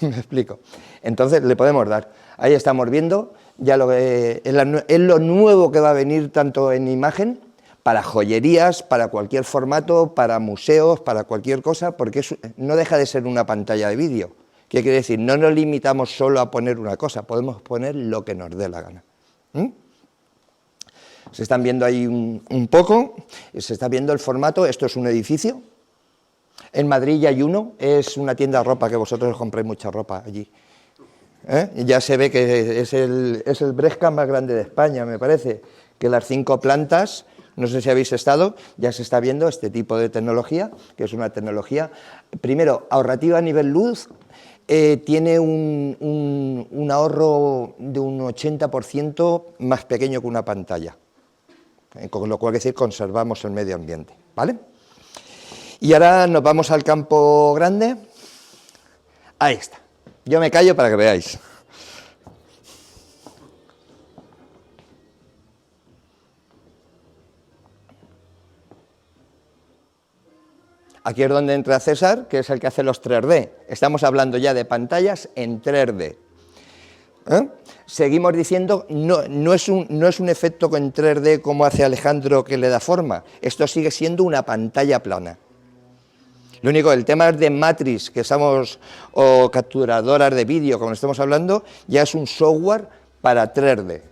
Me explico. Entonces le podemos dar. Ahí estamos viendo ya es lo nuevo que va a venir tanto en imagen, para joyerías, para cualquier formato, para museos, para cualquier cosa, porque no deja de ser una pantalla de vídeo. ¿Qué quiere decir? No nos limitamos solo a poner una cosa, podemos poner lo que nos dé la gana. Se están viendo ahí un poco, se está viendo el formato, esto es un edificio. En Madrid ya hay uno, es una tienda de ropa, que vosotros compráis mucha ropa allí. Ya se ve que es el Bresca más grande de España, me parece, que las 5 plantas, no sé si habéis estado, ya se está viendo este tipo de tecnología, que es una tecnología, primero, ahorrativa a nivel luz. Tiene un ahorro de un 80% más pequeño que una pantalla, con lo cual es decir, conservamos el medio ambiente, ¿vale? Y ahora nos vamos al campo grande. Ahí está. Yo me callo para que veáis. Aquí es donde entra César, que es el que hace los 3D. Estamos hablando ya de pantallas en 3D. Seguimos diciendo, no es un efecto en 3D como hace Alejandro que le da forma. Esto sigue siendo una pantalla plana. Lo único, el tema de Matrix, que estamos, o capturadoras de vídeo, como estamos hablando, ya es un software para 3D.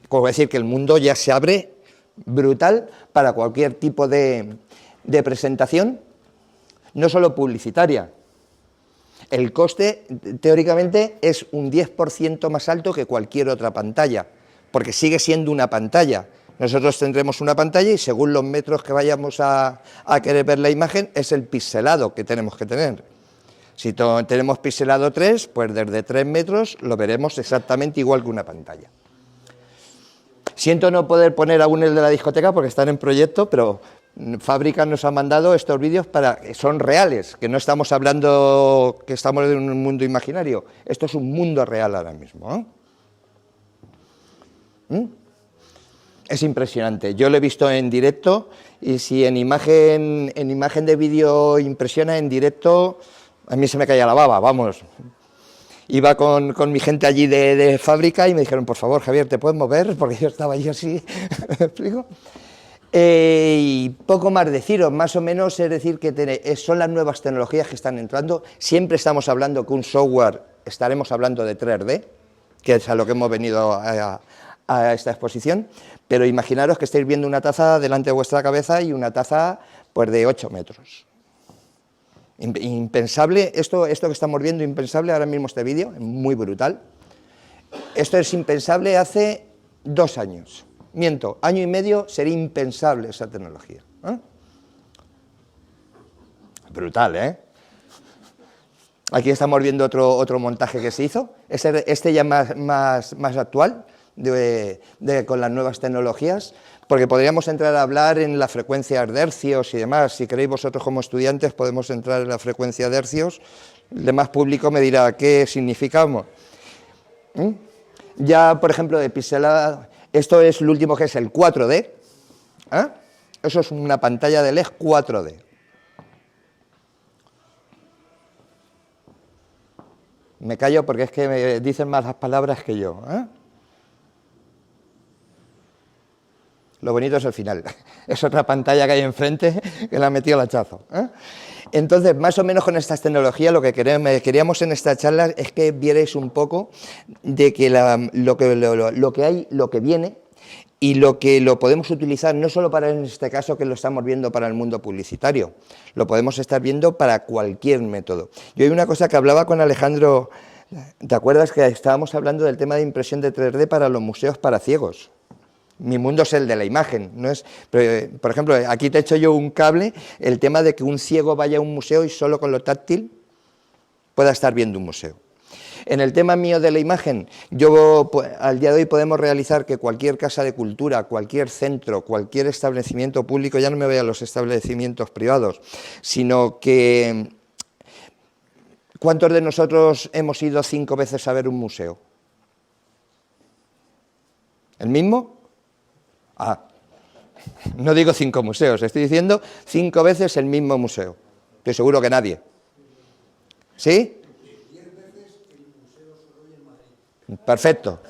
Como decir que el mundo ya se abre brutal para cualquier tipo de presentación, no solo publicitaria. El coste, teóricamente, es un 10% más alto que cualquier otra pantalla, porque sigue siendo una pantalla. Nosotros tendremos una pantalla y según los metros que vayamos a querer ver la imagen, es el pixelado que tenemos que tener. Si tenemos pixelado 3, pues desde 3 metros lo veremos exactamente igual que una pantalla. Siento no poder poner aún el de la discoteca porque están en proyecto, pero Fábrica nos ha mandado estos vídeos son reales, que no estamos hablando que estamos en un mundo imaginario. Esto es un mundo real ahora mismo, Es impresionante. Yo lo he visto en directo y si en imagen de vídeo impresiona en directo, a mí se me caía la baba, vamos. Iba con mi gente allí de Fábrica y me dijeron, por favor, Javier, ¿te puedes mover? Porque yo estaba allí así, ¿me explico? Y poco más deciros, más o menos, es decir, que son las nuevas tecnologías que están entrando. Siempre estamos hablando que un software, estaremos hablando de 3D, que es a lo que hemos venido a esta exposición, pero imaginaros que estáis viendo una taza delante de vuestra cabeza y una taza pues de 8 metros. Impensable, esto que estamos viendo, impensable ahora mismo este vídeo, muy brutal. Esto es impensable hace 2 años. Miento, año y medio sería impensable esa tecnología. Brutal, ¿eh? Aquí estamos viendo otro montaje que se hizo, este ya más actual, con las nuevas tecnologías, porque podríamos entrar a hablar en la frecuencia de hercios y demás. Si queréis vosotros como estudiantes podemos entrar en la frecuencia de hercios, el demás público me dirá qué significamos. Ya, por ejemplo, de pixelada, esto es el último que es el 4D, eso es una pantalla de LED 4D. Me callo porque es que me dicen más las palabras que yo. Lo bonito es el final. Es otra pantalla que hay enfrente que la ha metido el hachazo. Entonces, más o menos con estas tecnologías, lo que queríamos en esta charla es que vierais un poco de que lo que hay, lo que viene y lo que lo podemos utilizar no solo para, en este caso, que lo estamos viendo para el mundo publicitario, lo podemos estar viendo para cualquier método. Yo hay una cosa que hablaba con Alejandro, ¿te acuerdas que estábamos hablando del tema de impresión de 3D para los museos para ciegos? Mi mundo es el de la imagen, no es... Pero, por ejemplo, aquí te he hecho yo un cable, el tema de que un ciego vaya a un museo y solo con lo táctil pueda estar viendo un museo. En el tema mío de la imagen, yo al día de hoy podemos realizar que cualquier casa de cultura, cualquier centro, cualquier establecimiento público, ya no me voy a los establecimientos privados, sino que... ¿Cuántos de nosotros hemos ido 5 veces a ver un museo? ¿El mismo? Ah, no digo 5 museos, estoy diciendo 5 veces el mismo museo. Estoy seguro que nadie. ¿Sí? Perfecto,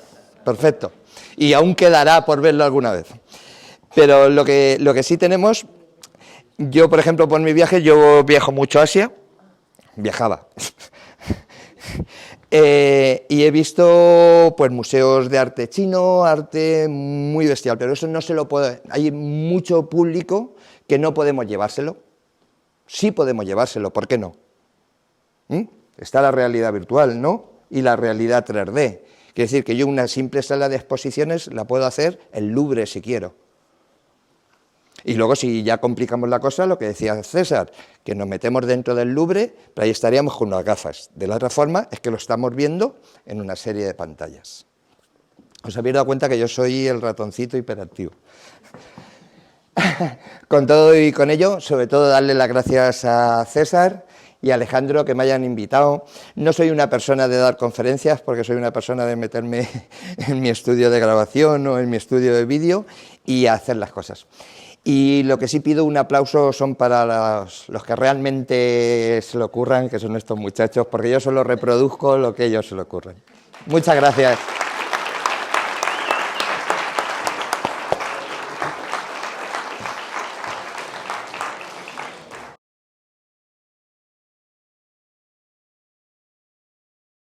perfecto. Y aún quedará por verlo alguna vez. Pero lo que sí tenemos, yo por ejemplo por mi viaje, yo viajo mucho a Asia, viajaba. Y he visto pues museos de arte chino, arte muy bestial, pero eso no se lo puede... Hay mucho público que no podemos llevárselo. Sí podemos llevárselo, ¿por qué no? Está la realidad virtual, ¿no? Y la realidad 3D. Quiere decir que yo una simple sala de exposiciones la puedo hacer en Louvre si quiero. Y luego, si ya complicamos la cosa, lo que decía César, que nos metemos dentro del Louvre, pero ahí estaríamos con unas gafas. De la otra forma, es que lo estamos viendo en una serie de pantallas. Os habéis dado cuenta que yo soy el ratoncito hiperactivo. Con todo y con ello, sobre todo darle las gracias a César y a Alejandro que me hayan invitado. No soy una persona de dar conferencias, porque soy una persona de meterme en mi estudio de grabación o en mi estudio de vídeo y hacer las cosas. Y lo que sí pido un aplauso son para los que realmente se lo ocurran, que son estos muchachos, porque yo solo reproduzco lo que ellos se lo ocurran. Muchas gracias.